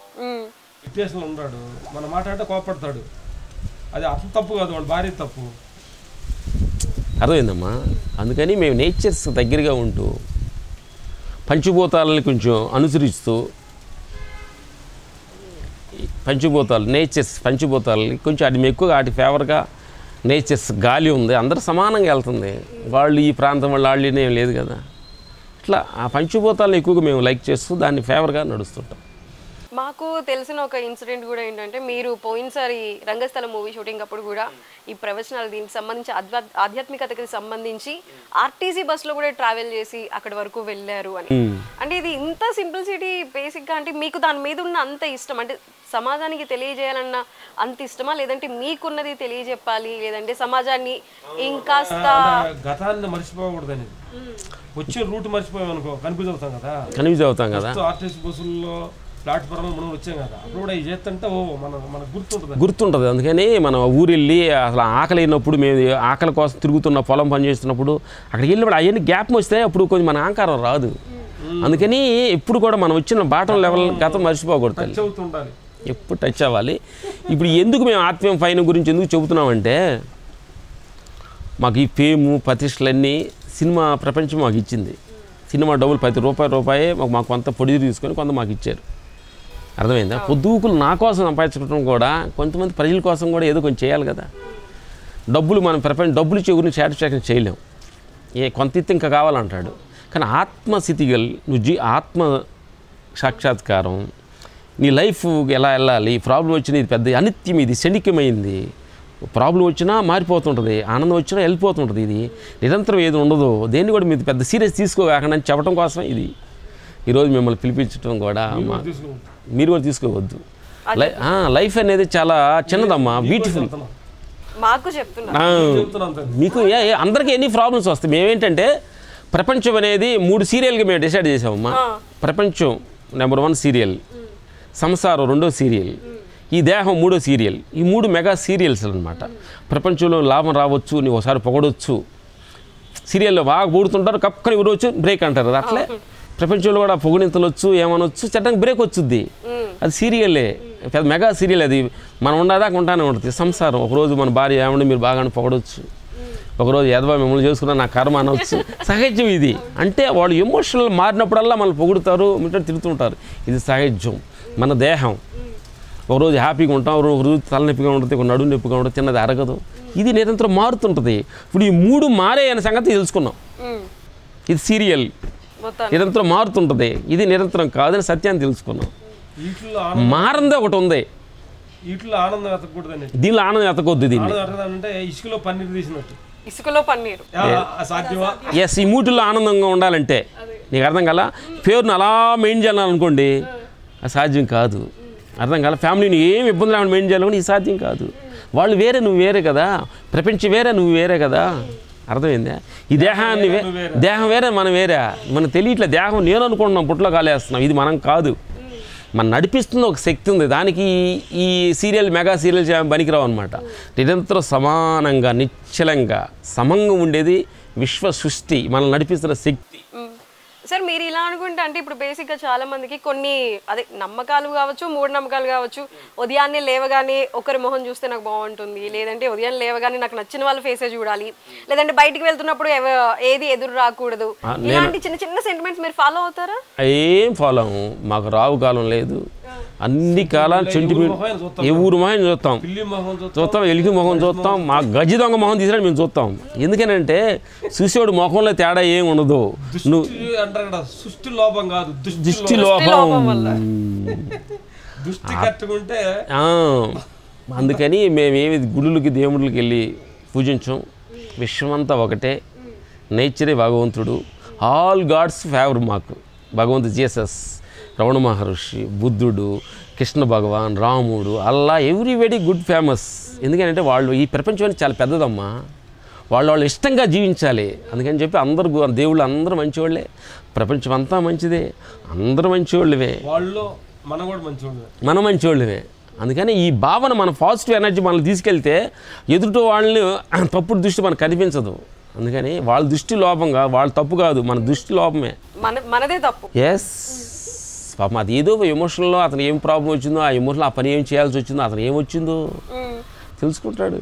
విత్తేసంలో ఉన్నాడు, మన మాట అంటే కోపడతాడు, అది అతను తప్పు కాదు, వాళ్ళ భార్య తప్పు. అర్థమైందమ్మా. అందుకని మేము నేచర్స్ దగ్గరగా ఉంటూ పంచభూతాలని కొంచెం అనుసరిస్తూ పంచభూతాలని కొంచెం అది ఎక్కువగా వాటి ఫేవర్గా నేచర్స్ గాలి ఉంది, అందరూ సమానంగా వెళ్తుంది. వాళ్ళు ఈ ప్రాంతం వాళ్ళు ఏం లేదు కదా. ఇట్లా ఆ పంచభూతాలను ఎక్కువగా మేము లైక్ చేస్తూ దాన్ని ఫేవర్గా నడుస్తుంటాం. మాకు తెలిసిన ఒక ఇన్సిడెంట్ కూడా ఏంటంటే మీరు పోయినసారి రంగస్థలం మూవీ షూటింగ్ అప్పుడు కూడా ఈ ప్రవచనాలు దీనికి సంబంధించి ఆధ్యాత్మికతకి సంబంధించి ఆర్టీసీ బస్సులో కూడా ట్రావెల్ చేసి అక్కడి వరకు వెళ్ళారు అని. అంటే ఇది ఇంత సింప్లిసిటీ బేసిక్గా అంటే మీకు దాని మీద ఉన్న అంత ఇష్టం అంటే సమాజానికి తెలియజేయాలన్న అంత ఇష్టమా, లేదంటే మీకున్నది తెలియజెప్పాలి, లేదంటే సమాజాన్ని ఇంకాస్త గతాన్ని మర్చిపోకూడదని వచ్చే రూట్ మర్చిపోయాం అనుకో కన్ఫ్యూజ్ అవుతాం కదా. ఆర్టీసీ బస్సుల్లో ప్లాట్ఫామ్ మనం వచ్చాం కదా, అప్పుడు కూడా ఇది చేస్తుంటే మనకు గుర్తుంటుంది. అందుకని మనం ఊరు వెళ్ళి అసలు ఆకలి అయినప్పుడు మేము ఆకలి కోసం తిరుగుతున్న పొలం పని చేస్తున్నప్పుడు అక్కడికి వెళ్ళినప్పుడు అవన్నీ గ్యాప్ వస్తే అప్పుడు కొంచెం మన అహంకారం రాదు. అందుకని ఎప్పుడు కూడా మనం వచ్చిన బాటం లెవెల్ గతం మర్చిపోకూడదు, ఎప్పుడు టచ్ అవ్వాలి. ఇప్పుడు ఎందుకు మేము ఆత్మీయం ఫైన్ గురించి ఎందుకు చెబుతున్నామంటే మాకు ఈ ఫేము ప్రతిష్టలన్నీ సినిమా ప్రపంచం మాకు ఇచ్చింది. సినిమా డబ్బులు ప్రతి రూపాయి మాకు కొంత పొడి తీసుకొని కొంత మాకు ఇచ్చారు. అర్థమైందా? పొద్దుకులు నా కోసం సంపాదించడం కూడా కొంతమంది ప్రజల కోసం కూడా ఏదో కొంచెం చేయాలి కదా. డబ్బులు మనం డబ్బులు ఇచ్చే గురించి సాటిస్ఫాక్షన్ చేయలేం, కొంత ఇస్తే ఇంకా కావాలంటాడు. కానీ ఆత్మస్థితిగల్ నువ్వు ఆత్మ సాక్షాత్కారం, నీ లైఫ్ ఎలా వెళ్ళాలి, ప్రాబ్లం వచ్చినా ఇది పెద్ద అనిత్యం, ఇది క్షణికమైంది. ప్రాబ్లం వచ్చినా మారిపోతుంటుంది, ఆనందం వచ్చినా వెళ్ళిపోతుంటుంది. ఇది నిరంతరం ఏది ఉండదు. దేన్ని కూడా మీరు పెద్ద సీరియస్ తీసుకోకుండా చెప్పడం కోసం ఇది ఈరోజు మిమ్మల్ని పిలిపించడం కూడా మీరు కూడా తీసుకోవద్దు. లైఫ్ అనేది చాలా చిన్నదమ్మా, బ్యూటిఫుల్. మాకు చెప్తున్నా మీకు అందరికీ ఎన్ని ప్రాబ్లమ్స్ వస్తాయి. మేమేంటంటే ప్రపంచం అనేది 3 సీరియల్గా మేము డిసైడ్ చేసామమ్మా. ప్రపంచం నెంబర్ 1 సీరియల్, సంసారం 2వ సీరియల్, ఈ దేహం 3వ సీరియల్. ఈ 3 మెగా సీరియల్స్ అనమాట. ప్రపంచంలో లాభం రావచ్చు, నీవు ఒకసారి పొగడవచ్చు. సీరియల్లో బాగా పొగుడుతుంటారు, కక్కని ఊరవచ్చు, బ్రేక్ అంటారు. అట్లే ప్రపంచంలో కూడా పొగిడింతలొచ్చు, ఏమనొచ్చు, చట్టంగా బ్రేక్ వచ్చుద్ది. అది సీరియలే, పెద్ద మెగా సీరియల్. అది మనం ఉండదాకా ఉంటానే ఉంటుంది. సంసారం ఒకరోజు మన భార్య ఏమంటే మీరు బాగానే పొగడవచ్చు, ఒకరోజు ఎదవా మిమ్మల్ని చేసుకున్నా నా కర్మ అనవచ్చు. సహజం ఇది. అంటే వాళ్ళు ఎమోషనల్ మారినప్పుడల్లా మనం పొగుడుతారు, మిగతా తిరుగుతుంటారు. ఇది సహజం. మన దేహం ఒకరోజు హ్యాపీగా ఉంటాం, ఒకరోజు తలనొప్పిగా ఉంటుంది, ఒక నడుము నొప్పిగా ఉంటుంది, తిన్నది అరగదు. ఇది నిరంతరం మారుతుంటుంది. ఇప్పుడు ఈ 3 మారే అనే సంగతి తెలుసుకున్నాం. ఇది సీరియల్ నిరంతరం మారుతుంటుంది, ఇది నిరంతరం కాదని సత్యాన్ని తెలుసుకున్నాం. మారందే ఒకటి ఉంది, దీంట్లో ఆనందం ఎతకొద్దు. దీన్ని ఇసుకలో పన్నీరు ఎస్, ఈ 3లో ఆనందంగా ఉండాలంటే నీకు అర్థం కాల. పేరును అలా మెయింటైన్ చేయాలనుకోండి, అది సాధ్యం కాదు. అర్థం కాల. ఫ్యామిలీని ఏం ఇబ్బంది లేకుండా మెయింటైన్ చేయాలనుకోండి, ఇది సాధ్యం కాదు. వాళ్ళు వేరే, నువ్వు వేరే కదా. ప్రపంచం వేరే, నువ్వు వేరే కదా. అర్థమైందా? ఈ దేహాన్ని దేహం వేరే, మనం వేరే. మనకు తెలియట్లే. దేహం నేను అనుకుంటున్నాం, పుట్లో కాలేస్తున్నాం. ఇది మనం కాదు. మనం నడిపిస్తున్న ఒక శక్తి ఉంది. దానికి ఈ సీరియల్ మెగా సీరియల్స్ పనికిరావు అనమాట. నిరంతరం సమానంగా నిశ్చలంగా సమంగా ఉండేది విశ్వ సృష్టి, మనల్ని నడిపిస్తున్న శక్తి. సార్ మీరు ఇలా అనుకుంటే అంటే ఇప్పుడు బేసిక్గా చాలా మందికి కొన్ని అదే నమ్మకాలు కావచ్చు, మూఢనమ్మకాలు కావచ్చు. ఉదయాన్నే లేవగానే ఒకరి మొహం చూస్తే నాకు బాగుంటుంది, లేదంటే ఉదయం లేవగానే నాకు నచ్చిన వాళ్ళ ఫేసే చూడాలి, లేదంటే బయటికి వెళ్తున్నప్పుడు ఏది ఎదురు రాకూడదు. ఇలాంటి చిన్న చిన్న సెంటిమెంట్స్ మీరు ఫాలో అవుతారా? ఏం ఫాలో అవ్వము. మాకు రావు కాలం లేదు. అన్ని కాలాలు సెంటిమెంట్ ఎవరు మొహం చూస్తాం, ఎలికి మొహం చూస్తాం. మా గజ్జి దొంగ మొహం తీసినట్టు మేము చూస్తాం. ఎందుకనంటే చూసేవాడు మొహంలో తేడా ఏం ఉండదు. నువ్వు సృష్టి లోపం కాదు, దృష్టి లోపం. అందుకని మేమేమి గుడులకి దేవుళ్ళకి వెళ్ళి పూజించాం. విశ్వమంతా ఒకటే, నేచరే భగవంతుడు. ఆల్ గాడ్స్ ఫేవర్ మాకు. భగవంతుడు జీసస్, రమణ మహర్షి, బుద్ధుడు, కృష్ణ భగవాన్, రాముడు, అల్లా, ఎవ్రీబడి గుడ్ ఫేమస్. ఎందుకంటే వాళ్ళు ఈ ప్రపంచం చాలా పెద్దదమ్మా. వాళ్ళు ఇష్టంగా జీవించాలి. అందుకని చెప్పి అందరూ దేవుళ్ళు అందరూ మంచివాళ్ళే, ప్రపంచం అంతా మంచిదే, అందరూ మంచివాళ్ళవే, మనం మంచివాళ్ళవే. అందుకని ఈ భావన, మన పాజిటివ్ ఎనర్జీ మనల్ని తీసుకెళ్తే ఎదుటి వాళ్ళని తప్పుడు దృష్టి మనకు కనిపించదు. అందుకని వాళ్ళ దృష్టి లోపంగా, వాళ్ళ తప్పు కాదు, మన దృష్టి లోపమే, మనదే తప్పు. ఎస్. పాపం అది ఏదో ఎమోషన్లో అతను ఏం ప్రాబ్లం వచ్చిందో, ఆ ఎమోషన్లో ఆ పని ఏం చేయాల్సి వచ్చిందో, అతను ఏమొచ్చిందో తెలుసుకుంటాడు.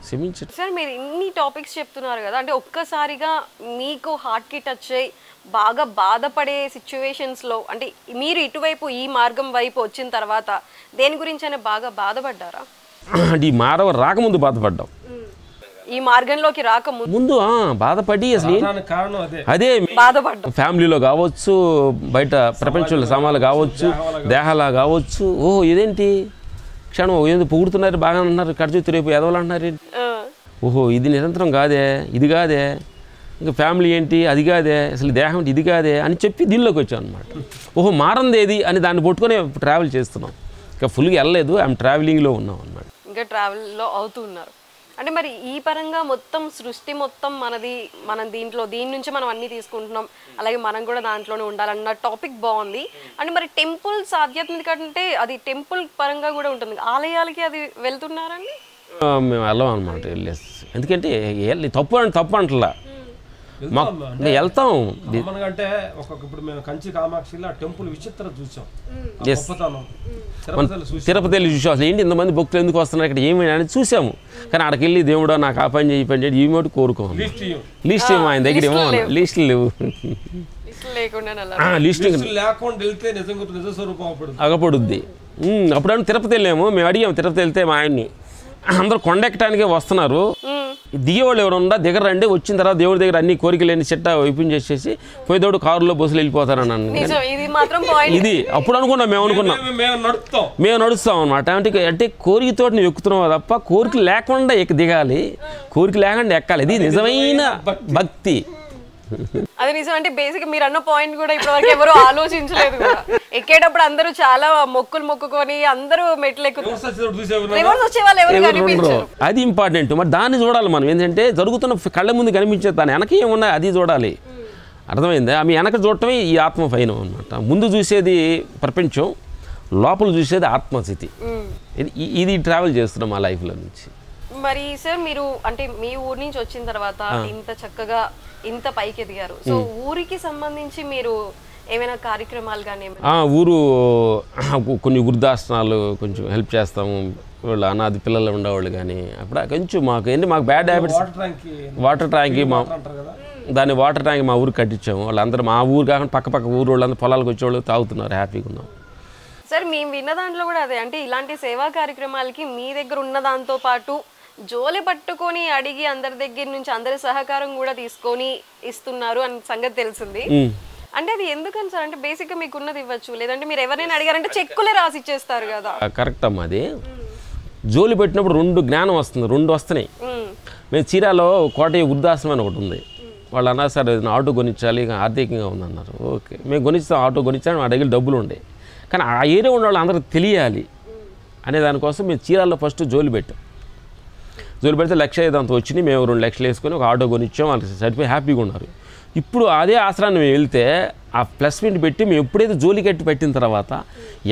క్షమించడు. సార్ మీరు ఇన్ని టాపిక్స్ చెప్తున్నారు కదా, అంటే ఒక్కసారిగా మీకు హార్ట్కి టచ్ అయ్యి బాగా బాధపడే సిచ్యువేషన్స్లో, అంటే మీరు ఇటువైపు ఈ మార్గం వైపు వచ్చిన తర్వాత దేని గురించి అయినా బాగా బాధపడ్డారా? అంటే ఈ మానవ రాకముందు బాధపడ్డాం. ఈ మార్గంలోకి రాకముందు ముందు బాధపడి అసలు దానికి కారణం అదే. అదే బాధపడ్డా. ఫ్యామిలీలో కావచ్చు, బయట ప్రపంచంలో సమాలు కావచ్చు, దేహాలా కావచ్చు. ఓహో ఇదేంటి క్షణం ఏదో పొగుడుతున్నారు, బాగా అంటున్నారు, కడిచి రేపు ఎదవలు అంటున్నారు. ఓహో ఇది నిరంతరం కాదే, ఇది కాదే, ఇంకా ఫ్యామిలీ ఏంటి అది కాదే, అసలు దేహం ఇది కాదే అని చెప్పి దీనిలోకి వచ్చాం అనమాట. ఓహో మారంది ఏది అని దాన్ని పట్టుకొని ట్రావెల్ చేస్తున్నాం. ఇంకా ఫుల్గా వెళ్ళలేదు, ఐఎమ్ ట్రావెలింగ్లో ఉన్నాం అనమాట. ఇంకా ట్రావెల్లో అవుతున్నారు అంటే మరి ఈ పరంగా మొత్తం సృష్టి మొత్తం మనది, మనం దీని నుంచి మనం అన్నీ తీసుకుంటున్నాం, అలాగే మనం కూడా దాంట్లోనే ఉండాలన్న టాపిక్ బాగుంది. అంటే మరి టెంపుల్స్ ఆధ్యాత్మిక అంటే అది టెంపుల్ పరంగా కూడా ఉంటుంది, ఆలయాలకి అది వెళ్తున్నారండి? మేము వెళ్ళాం అనమాట, వెళ్ళేసి. ఎందుకంటే తప్పు అంటలా వెళ్తాం. అంటే ఇప్పుడు మేము కంచి కామాక్షిలో ఆ టెంపుల్ విచిత్రం చూసాం, తిరుపతి చూసాం. అసలు ఏంటి ఇంతమంది భక్తులు ఎందుకు వస్తున్నారు ఇక్కడ ఏమి అనేది చూసాము. కానీ అక్కడికి వెళ్ళి దేవుడా నాకు ఆ పని చేయి, పని చేయండి ఈ మోటి కోరుకోము. లిస్ట్ ఏమో ఆయన దగ్గర ఏమో లిస్టులు లేవు. లిస్ట్ అగపడుద్ది. అప్పుడు తిరుపతి వెళ్ళాము, మేము అడిగాము తిరుపతి వెళ్తే మా ఆయన్ని, అందరూ కొండెక్కడానికే వస్తున్నారు, దిగేవాళ్ళు ఎవరు ఉందా దిగరండి, వచ్చిన తర్వాత దేవుడి దగ్గర అన్ని కోరికలేని చెట్ట ఓపెన్ చేసేసి పోయేదోడు కారులో బస్సులు వెళ్ళిపోతారని ఇది అప్పుడు అనుకున్నాం. మేము నడుస్తాం అనమాట. అంటే కోరికతో నువ్వు ఎక్కుతున్నావు తప్ప కోరిక లేకుండా దిగాలి, కోరిక లేకుండా ఎక్కాలి. ఇది నిజమైన భక్తి. అది నిజం. అంటే బేసిక్ మీరు అన్న పాయింట్ కూడా ఇప్పటివరకు ఎవరు ఆలోచించలేదు కూడా. ఎక్కేటప్పుడు అందరూ చాలా మొక్కులు మొక్కుకొని అందరూ మెట్లు ఎక్కుతారు, అది ఇంపార్టెంట్. మరి దాన్ని చూడాలి మనం. ఏంటంటే జరుగుతున్న కళ్ళ ముందు కనిపించేది, దాని వెనక ఏమున్నాయి అది చూడాలి. అర్థమైందా? ఆమె వెనక చూడటమే ఈ ఆత్మ పయనం అనమాట. ముందు చూసేది ప్రపంచం, లోపల చూసేది ఆత్మస్థితి. ఇది ట్రావెల్ చేస్తున్నాం మా లైఫ్లో నుంచి. మరి సార్ మీరు అంటే మీ ఊరి నుంచి వచ్చిన తర్వాత ఇంత చక్కగా ఇంత పైకి ఎదిగారు, సో ఊరికి సంబంధించి మీరు ఏమైనా కార్యక్రమాలు కానీ? ఊరు కొన్ని వృద్ధాశ్రమాలు కొంచెం హెల్ప్ చేస్తాము, వాళ్ళు అనాథ పిల్లలు ఉండేవాళ్ళు కానీ. అప్పుడు కొంచెం మాకు బ్యాడ్ హ్యాబిట్స్, వాటర్ ట్యాంక్ దాన్ని వాటర్ ట్యాంక్ మా ఊరికి కట్టించాము. వాళ్ళందరూ మా ఊరు కాకుండా పక్క ఊరు వాళ్ళందరూ పొలాలకు వచ్చేవాళ్ళు తాగుతున్నారు, హ్యాపీగా ఉన్నాం. సార్ మేము విన్న దాంట్లో కూడా అదే, అంటే ఇలాంటి సేవా కార్యక్రమాలకి మీ దగ్గర ఉన్న దాంతో పాటు జోలి పట్టుకొని అడిగి అందరి దగ్గర నుంచి అందరి సహకారం కూడా తీసుకొని ఇస్తున్నారు అని సంగతి తెలిసింది. అంటే అది ఎందుకని సార్? అంటే బేసిక్గా మీకు ఉన్నది ఇవ్వచ్చు, లేదంటే మీరు ఎవరైనా అడిగారంటే చెక్కులే రాసి ఇచ్చేస్తారు కదా. కరెక్ట్ అమ్మా. అది జోలి పెట్టినప్పుడు 2 జ్ఞానం వస్తుంది, 2 వస్తున్నాయి. మేము చీరాలో కోటయ్య వృద్ధాశ్రమం అని ఒకటి ఉంది. వాళ్ళు అన్నారు సార్ ఆటో కొనిచ్చాలి, ఆర్థికంగా ఉందన్నారు. ఓకే మేము కొనిస్తాం, ఆటో కొనిచ్చాము, మా దగ్గర డబ్బులు ఉండే. కానీ ఆ ఏరియా ఉన్న వాళ్ళు అందరికి తెలియాలి అనే దానికోసం మేము చీరాల్లో ఫస్ట్ జోలి పెట్టాం. జోలి పెడితే 1,05,000 అంత వచ్చింది. మేము 2 లక్షలు వేసుకొని ఒక ఆటో కొనిచ్చాం, వాళ్ళకి సరిపోయి హ్యాపీగా ఉన్నారు. ఇప్పుడు అదే ఆశ్రమాన్ని మేము వెళ్తే ఆ ప్లస్ పాయింట్ పెట్టి మేము ఎప్పుడైతే జోలి కట్టి పెట్టిన తర్వాత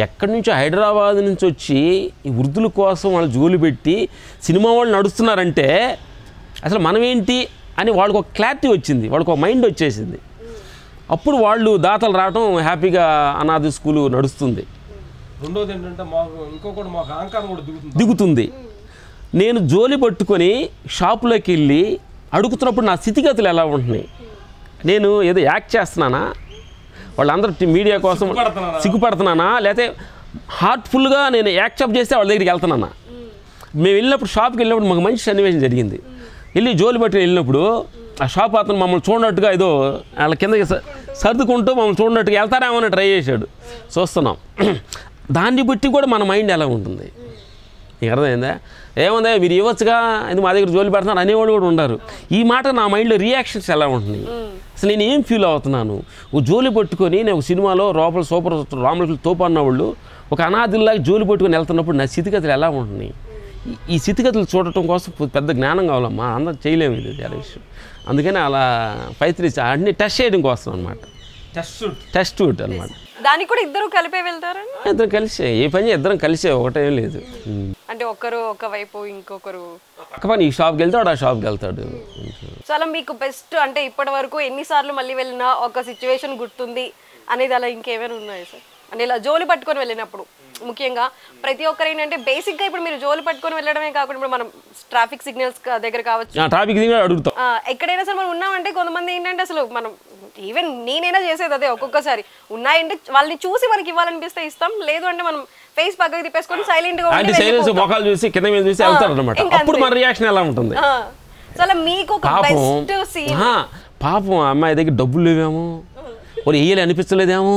ఎక్కడి నుంచో హైదరాబాద్ నుంచి వచ్చి ఈ వృద్ధుల కోసం వాళ్ళు జోలి పెట్టి సినిమా వాళ్ళు నడుస్తున్నారంటే అసలు మనమేంటి అని వాళ్ళకి ఒక క్లారిటీ వచ్చింది, వాళ్ళకి ఒక మైండ్ వచ్చేసింది. అప్పుడు వాళ్ళు దాతలు రావడం, హ్యాపీగా అనాథ స్కూలు నడుస్తుంది. రెండోది ఏంటంటే మాకు అహంకారం కూడా దిగుతుంది. నేను జోలి పట్టుకొని షాపులోకి వెళ్ళి అడుగుతున్నప్పుడు నా స్థితిగతులు ఎలా ఉంటున్నాయి, నేను ఏదో యాక్ట్ చేస్తున్నానా, వాళ్ళందరూ మీడియా కోసం సిగ్గుపడుతున్నానా, లేకపోతే హార్ట్ఫుల్గా నేను యాక్సెప్ట్ చేస్తే వాళ్ళ దగ్గరికి వెళ్తున్నానా. మేము వెళ్ళినప్పుడు షాప్కి వెళ్ళినప్పుడు మాకు మంచి సన్నివేశం జరిగింది. వెళ్ళి జోలి పట్టుకుని వెళ్ళినప్పుడు ఆ షాప్ అతను మమ్మల్ని చూడనట్టుగా ఏదో వాళ్ళ కిందకి సర్దుకుంటూ మమ్మల్ని చూడనట్టుగా వెళ్తారేమో అని ట్రై చేశాడు. చూస్తున్నాం. దాన్ని బట్టి కూడా మన మైండ్ ఎలా ఉంటుంది నీకు అర్థమైందా? ఏముందా మీరు ఇవ్వచ్చుగా, ఇది మా దగ్గర జోలి పెడుతున్నారు అనేవాళ్ళు కూడా ఉన్నారు. ఈ మాట నా మైండ్లో రియాక్షన్స్ ఎలా ఉంటున్నాయి, అసలు నేను ఏం ఫీల్ అవుతున్నాను. ఓ జోలి పట్టుకొని నేను ఒక సినిమాలో లోపల సూపర్ రాములకి తోపు అన్నవాళ్ళు ఒక అనాథుల్లాగా జోలి పట్టుకొని వెళ్తున్నప్పుడు నా స్థితిగతులు ఎలా ఉంటున్నాయి. ఈ స్థితిగతులు చూడటం కోసం పెద్ద జ్ఞానం కావాలమ్మా, అందరూ చేయలేము ఇది చాలా విషయం. అందుకని అలా పైత్రీస్ అన్ని టెస్ట్ చేయడం కోసం అనమాట. టెస్ట్ షూట్ అనమాట. దానికి కూడా ఇద్దరు కలిపే వెళ్తారా? ఇద్దరు కలిసే, ఏ పని ఇద్దరం కలిసే, ఒకటేం లేదు. అంటే ఒకరు ఒకవైపు ఇంకొకరు పక్క ఈ షాప్కి వెళ్తాడు, ఆ షాప్కి వెళ్తాడు. చాలా మీకు బెస్ట్ అంటే ఇప్పటి వరకు ఎన్నిసార్లు మళ్ళీ వెళ్ళినా ఒక సిచ్యువేషన్ గుర్తుంది అనేది అలా ఇంకేమైనా ఉన్నాయి సార్? అంటే ఇలా జోలి పట్టుకొని వెళ్ళినప్పుడు ముఖ్యంగా ప్రతి ఒక్కరు ఏంటంటే బేసిక్గా ఇప్పుడు మీరు జోలి పట్టుకొని వెళ్ళడమే కాకుండా ఇప్పుడు మనం ట్రాఫిక్ సిగ్నల్స్ దగ్గర కావచ్చు, ట్రాఫిక్ సిగ్నల్ అడుగుతాం, ఎక్కడైనా సరే మనం ఉన్నామంటే కొంతమంది ఏంటంటే అసలు మనం ఈవెన్ నేనైనా చేసేది అదే, ఒక్కొక్కసారి ఉన్నాయంటే వాళ్ళని చూసి మనకి ఇవ్వాలనిపిస్తే ఇస్తాం, లేదు అంటే మనం ఫేస్ పక్కకి తిప్పేసుకొని సైలెంట్ గా చూసి కింద మీద చూసి వెళ్తారు అనమాట. అప్పుడు మన రియాక్షన్ ఎలా ఉంటుంది? అసలు మీకు ఒక బెస్ట్ సీన్ పాపం ఆ అమ్మాయి దగ్గర డబ్బులు లేవేమో వాళ్ళు వేయాలి అనిపించలేదేమో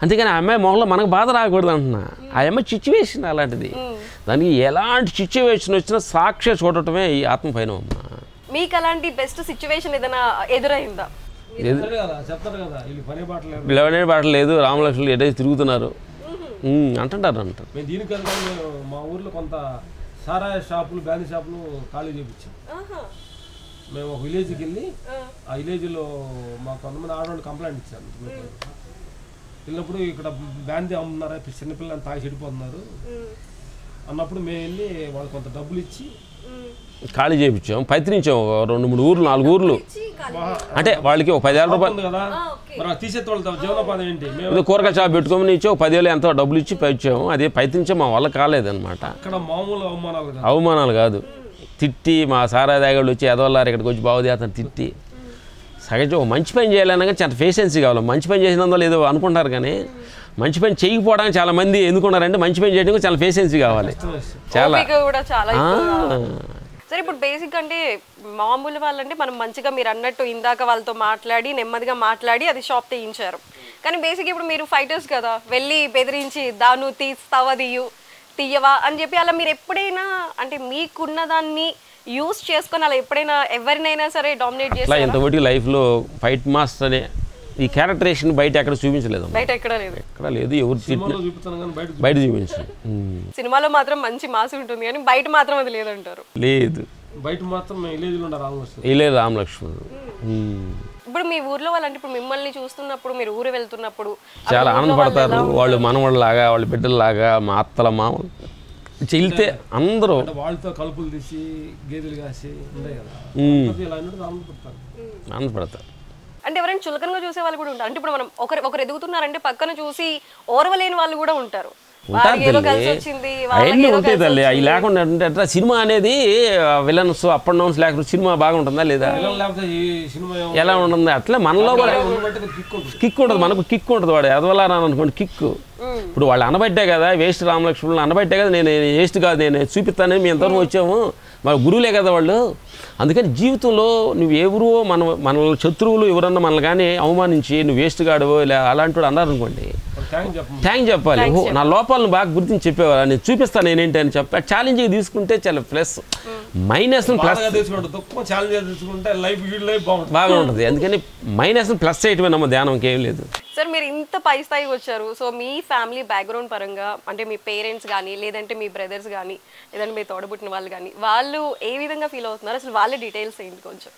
అంతేగాని ఆ అమ్మాయి మొహంలో మనకు బాధ రాకూడదు అంటున్నా ఆ అమ్మాయి సిచ్యువేషన్ అలాంటిది దానికి ఎలాంటి సిచ్యువేషన్ వచ్చినా సాక్షి చూడటమే ఈ ఆత్మ పైన అమ్మ మీకు అలాంటి బెస్ట్ సిచ్యువేషన్ ఏదైనా ఎదురైందా చెప్తారు కదా వీళ్ళు పని బాటలేదు లేవనే బాటలేదు రామలక్ష్మణులు ఎటైతే తిరుగుతున్నారు అంటారు మేము దీనికన్నా మేము మా ఊర్లో కొంత సారాయ షాపులు బ్యాండ్ షాపులు ఖాళీ చేయించాం మేము ఒక విలేజ్కి వెళ్ళి ఆ విలేజ్లో మా కొంతమంది ఆడవాళ్ళు కంప్లైంట్ ఇచ్చారు వెళ్ళినప్పుడు ఇక్కడ బ్యాండ్ అమ్ముతున్నారా చిన్నపిల్లలు తాగి చెడిపోతున్నారు అన్నప్పుడు మేము వెళ్ళి వాళ్ళకి కొంత డబ్బులు ఇచ్చి ఖాళీ చేయించాం ప్రయత్నించాం 2-3 ఊర్లు 4 ఊర్లు అంటే వాళ్ళకి ఒక 10,000 రూపాయలు కదా మరి తీసే వాళ్ళ జీవనోపాధి ఏంటి మేము కూరగాయల షాప్ పెట్టుకోమని ఇచ్చి ఒక 10,000 ఎంతో డబ్బులు ఇచ్చి పైచ్చాము అదే ప్రయత్నించాం మా వల్ల కాలేదన్నమాట ఇక్కడ మామూలు అవమానాలు కాదు తిట్టి మా సారా దాగాళ్ళు వచ్చి ఎదవల్లారు ఇక్కడికి వచ్చి బాగుదేతను తిట్టి సగజం ఒక మంచి పని చేయాలన్నా చాలా పేషెన్సీ కావాలి మంచి పని చేసినందువల్ల ఏదో అనుకుంటారు కానీ మంచి పని చేయకపోవడానికి చాలా మంది ఎందుకున్నారంటే మంచి పని చేయడానికి చాలా పేషెన్సీ కావాలి చాలా సరే ఇప్పుడు బేసిక్ అంటే మామూలు వాళ్ళంటే మనం మంచిగా మీరు అన్నట్టు ఇందాక వాళ్ళతో మాట్లాడి నెమ్మదిగా మాట్లాడి అది షాప్ తీయించారు కానీ బేసిక్ ఇప్పుడు మీరు ఫైటర్స్ కదా వెళ్ళి బెదిరించి దాన్ని తీస్తావా తీయవా అని చెప్పి అలా మీరు ఎప్పుడైనా అంటే మీకున్న దాన్ని యూస్ చేసుకొని అలా ఎప్పుడైనా ఎవరినైనా సరే డామినేట్ చేసి ఇంతవరకు లైఫ్లో ఫైట్ మాస్టర్ అనే ఈ క్యారెక్టరేషన్ బయట ఎక్కడ చూపించలేదు బయట ఎక్కడ లేదు ఎవరు బయట చూపించారు సినిమాలో మాత్రం మంచి మాస్ ఉంటుంది కానీ బయట మాత్రం అది లేదంటారు లేదు బయట మాత్రం రామలక్ష్మణుడు ఇప్పుడు మీ ఊర్లో వాళ్ళంటే ఇప్పుడు మిమ్మల్ని చూస్తున్నప్పుడు మీరు ఊరు వెళ్తున్నప్పుడు చాలా ఆనందపడతారు వాళ్ళు మనవాళ్ళలాగా వాళ్ళ బిడ్డల్లాగా మా అత్తల మామలు చెల్లితే అందరూ వాళ్ళతో కలుపులు తీసి గేదెలు కాసి ఆనందపడతారు అంటే ఎవరైనా చులకనగా చూసే వాళ్ళు కూడా ఉంటారు అంటే ఇప్పుడు మనం ఒకరు ఎదుగుతున్నారంటే పక్కన చూసి ఓర్వలేని వాళ్ళు కూడా ఉంటారు అవన్నీ ఉంటాయి తల్లి అవి లేకుండా అంటే సినిమా అనేది విలన్స్ అప్ అండ్ డౌన్స్ లేకుండా సినిమా బాగుంటుందా లేదా ఎలా ఉంటుంది అట్లా మనలో కూడా కిక్ ఉంటుంది మనకు కిక్ ఉంటుంది వాడు ఎదవలారా అనుకోండి కిక్ ఇప్పుడు వాళ్ళు అనబట్టే కదా వేస్ట్ రామలక్ష్మణులు అనబట్టే కదా నేను వేస్ట్ కాదు నేను చూపిస్తానని మేము ఎంతవరకు వచ్చాము మన గురువులే కదా వాళ్ళు అందుకని జీవితంలో నువ్వు ఎవరో మన శత్రువులు ఎవరన్నా మనల్ని కానీ అవమానించి నువ్వు వేస్ట్ కాడవో ఇలా అలాంటి వాడు అన్నారు అనుకోండి థ్యాంక్ చెప్పాలి నా లోపాలను బాగా గుర్తించి చెప్పేవారు నేను చూపిస్తాను నేనేంటి అని చెప్పి ఛాలెంజ్గా తీసుకుంటే చాలా ప్లస్ మైనస్ ప్లస్ బాగా ఉంటుంది అందుకని మైనస్ ప్లస్ చేయటమే నమ్మ ధ్యానం ఇంకేం లేదు సార్ మీరు ఇంత పై స్థాయికి వచ్చారు సో మీ ఫ్యామిలీ బ్యాక్గ్రౌండ్ పరంగా అంటే మీ పేరెంట్స్ కానీ లేదంటే మీ బ్రదర్స్ కానీ లేదంటే మీ తోడబుట్టిన వాళ్ళు కానీ వాళ్ళు ఏ విధంగా ఫీల్ అవుతున్నారు అసలు వాళ్ళ డీటెయిల్స్ ఏంటి కొంచెం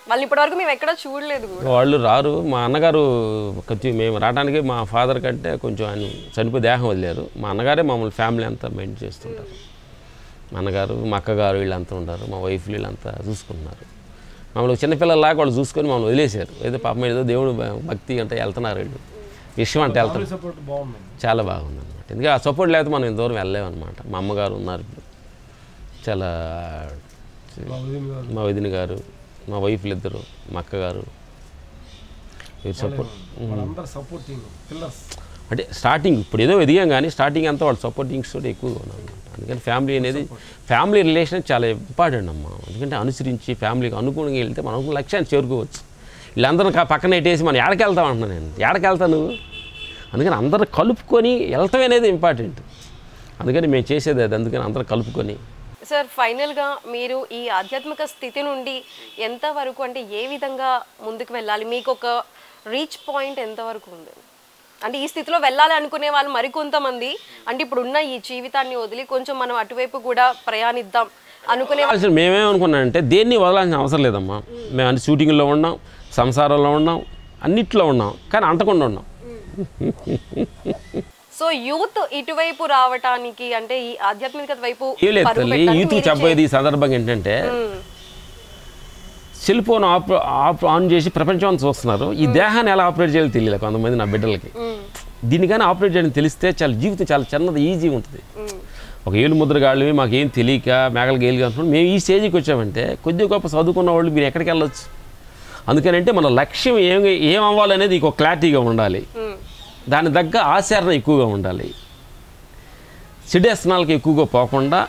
వాళ్ళు ఇప్పటివరకు మేము ఎక్కడ చూడలేదు వాళ్ళు రారు మా అన్నగారు మేము రావడానికి మా ఫాదర్ కంటే కొంచెం ఆయన చనిపోయి దేహం వదిలేరు మా అన్నగారే మమ్మల్ని ఫ్యామిలీ అంతా మెయింటైన్ చేస్తుంటారు మా అన్నగారు మా అక్కగారు వీళ్ళంతా ఉంటారు మా వైఫ్ వీళ్ళంతా చూసుకుంటున్నారు మమ్మల్ని చిన్నపిల్లలాగా వాళ్ళు చూసుకొని మమ్మల్ని వదిలేశారు ఏదో పాపం ఏదో దేవుడు భక్తి అంటే వెళ్తున్నారు వీళ్ళు విషయం అంటే వెళ్తున్నారు చాలా బాగుంది అనమాట ఎందుకంటే ఆ సపోర్ట్ లేకపోతే మనం ఇంత దూరం వెళ్ళలేమన్నమాట మా అమ్మగారు ఉన్నారు ఇప్పుడు చాలా మా వదిన గారు మా వైఫ్లు ఇద్దరు మా అక్కగారు అంటే స్టార్టింగ్ ఇప్పుడు ఏదో ఎదిగాం కానీ స్టార్టింగ్ అంతా వాళ్ళు సపోర్టింగ్స్ తోటి ఎక్కువగా ఉన్నాం అనమాట అందుకని ఫ్యామిలీ అనేది ఫ్యామిలీ రిలేషన్ చాలా ఇంపార్టెంట్ అమ్మా ఎందుకంటే అనుసరించి ఫ్యామిలీకి అనుగుణంగా వెళ్తే మనం లక్ష్యాన్ని చేరుకోవచ్చు వీళ్ళందరూ పక్కన పెట్టేసి మనం ఎక్కడికి వెళ్తాం అంటున్నాను నేను ఎక్కడికి వెళ్తాను అందుకని అందరూ కలుపుకొని వెళ్తాం అనేది ఇంపార్టెంట్ అందుకని మేము చేసేది అది అందుకని అందరూ కలుపుకొని సార్ ఫైనల్గా మీరు ఈ ఆధ్యాత్మిక స్థితి నుండి ఎంతవరకు అంటే ఏ విధంగా ముందుకు వెళ్ళాలి మీకు ఒక రీచ్ పాయింట్ ఎంతవరకు ఉంది అంటే ఈ స్థితిలో వెళ్ళాలి అనుకునే వాళ్ళు మరికొంతమంది అంటే ఇప్పుడున్న ఈ జీవితాన్ని వదిలి కొంచెం మనం అటువైపు కూడా ప్రయాణిద్దాం అనుకునే మేమేమనుకున్నానంటే దేన్ని వదలాల్సిన అవసరం లేదమ్మా మేము అన్ని షూటింగ్లో ఉన్నాం సంసారంలో ఉన్నాం అన్నిట్లో ఉన్నాం కానీ అంటకుండా ఉన్నాం సో యూత్ ఇటువైపు రావటానికి అంటే ఈ ఆధ్యాత్మికత వైపు యూత్ చెప్పేది ఈ సందర్భంగా ఏంటంటే సెల్ ఫోన్ ఆన్ చేసి ప్రపంచం చూస్తున్నారు ఈ దేహాన్ని ఎలా ఆపరేట్ చేయాలో తెలియదు కొంతమంది నా బిడ్డలకి దీనికైనా ఆపరేట్ చేయడం తెలిస్తే చాలా జీవితం చాలా చిన్నది ఈజీగా ఉంటుంది ఒక ఏళ్ళు ముద్రగాళ్ళు మాకేం తెలియక మేకలు గేలుగా అనుకుంటే మేము ఈ స్టేజ్కి వచ్చామంటే కొద్దిగా గొప్ప చదువుకున్న వాళ్ళు మీరు ఎక్కడికి వెళ్ళొచ్చు అందుకనంటే మన లక్ష్యం ఏం అవ్వాలనేది ఒక క్లారిటీగా ఉండాలి దాని తగ్గ ఆచరణ ఎక్కువగా ఉండాలి సిడేస్తనాలకు ఎక్కువగా పోకుండా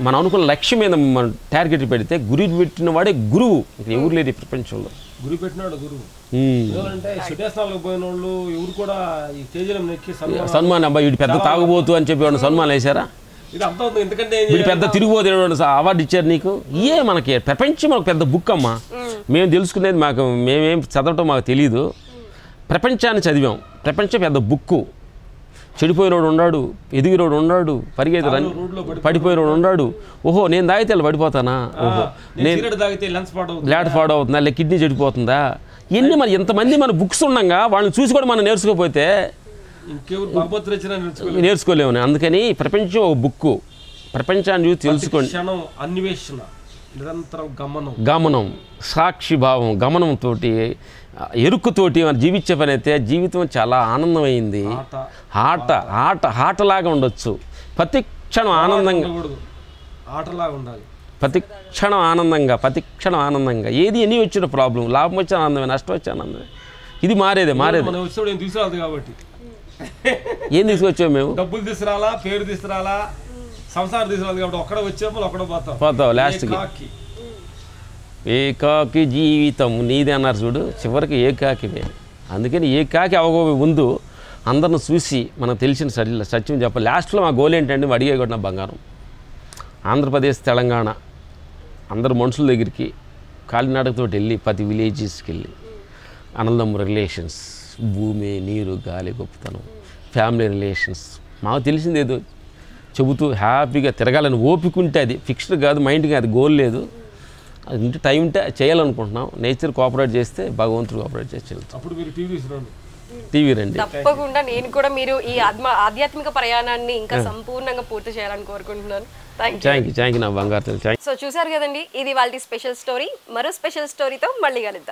మనం అనుకున్న లక్ష్యం మీద మనం టార్గెట్ పెడితే గురి పెట్టిన వాడే గురువు. ఇంకా ఎవరు లేరు ఈ ప్రపంచంలో. గురి పెట్టినాడు గురువు. ఎందుకంటే సిటేషన్లకు పోయిన వాళ్ళు ఎవరు కూడా ఈ తేజలం నెక్కి సన్మానం అబ్బాయి వీడు పెద్ద తాగుబోతు అని చెప్పి సన్మానం వేశారా? ఇది అర్థం అవుతుంది. ఎందుకంటే వీడు పెద్ద తిరిగిపోతే అవార్డు ఇచ్చారు నీకు. మనకి ప్రపంచం మనకు పెద్ద బుక్ అమ్మా. మేము తెలుసుకునేది మేమేం చదవటం మాకు తెలియదు. ప్రపంచాన్ని చదివాం. ప్రపంచం పెద్ద బుక్కు. చెడిపోయినోడు ఉన్నాడు, ఎదిగినోడు ఉన్నాడు, పడిపోయినోడు ఉన్నాడు. ఓహో నేను తాగితే అలా పడిపోతానా? ఓహో నేను ల్యాట్ పాడు అవుతుందా? లేక కిడ్నీ చెడిపోతుందా? ఇవన్నీ మరి ఎంతమంది మన బుక్స్ ఉండగా వాళ్ళని చూసి కూడా మనం నేర్చుకోకపోతే నేర్చుకోలేము. అందుకని ప్రపంచం ఒక బుక్కు. ప్రపంచాన్ని చూసి తెలుసుకోండి. గమనం, సాక్షిభావం, గమనంతో ఎరుకుతోటి మనం జీవించే పని అయితే జీవితం చాలా ఆనందమైంది. ఆటలాగా ఉండొచ్చు. ప్రతి క్షణం ఆనందంగా, ప్రతి క్షణం ఆనందంగా. ఏది ఎన్ని వచ్చిన ప్రాబ్లం, లాభం వచ్చి ఆనందమే, నష్టం వచ్చి ఆనందమే. ఇది మారేదే. కాబట్టి ఏం తీసుకొచ్చావు మేము? డబ్బులు తీసుకురాలా, పేరు తీసుకురాలా, సంసారం తీసుకురాలి కాబట్టి ఒక్కడ వచ్చాము ఒక్కడ పోతావు లాస్ట్కి. ఏకాకి జీవితం నీదే అన్నారు చూడు, చివరికి ఏకాకివే. అందుకని ఏకాకి అవగోవే ముందు అందరిని చూసి మనకు తెలిసిన సత్యం చెప్పాలి. లాస్ట్లో మా గోల్ ఏంటంటే అడిగే కొట్టిన బంగారం. ఆంధ్రప్రదేశ్, తెలంగాణ అందరు మనుషుల దగ్గరికి కాలినాడకతో వెళ్ళి ప్రతి విలేజెస్కి వెళ్ళి అన్నదమ్ము రిలేషన్స్, భూమి, నీరు, గాలి, గొప్పతనం, ఫ్యామిలీ రిలేషన్స్ మాకు తెలిసింది ఏదో చెబుతూ హ్యాపీగా తిరగాలని ఓపిక ఉంటే, అది ఫిక్స్డ్ కాదు, మైండ్కి అది గోల్ లేదు. అది ఉంటే టైం ఉంటే చేయాలనుకుంటున్నాం. నేచర్ కోఆపరేట్ చేస్తే భగవంతుడు కోఆపరేట్ చేసి అప్పుడు మీరు టీవీ రండి. తప్పకుండా నేను కూడా మీరు ఈ ఆధ్యాత్మిక ప్రయాణాన్ని ఇంకా సంపూర్ణంగా పూర్తి చేయాలని కోరుకుంటున్నాను. థ్యాంక్ యూ నా బంగారు. సో చూసారు కదండి, ఇది వాళ్ళ స్పెషల్ స్టోరీ. మరో స్పెషల్ స్టోరీతో మళ్ళీ కలుద్దాం.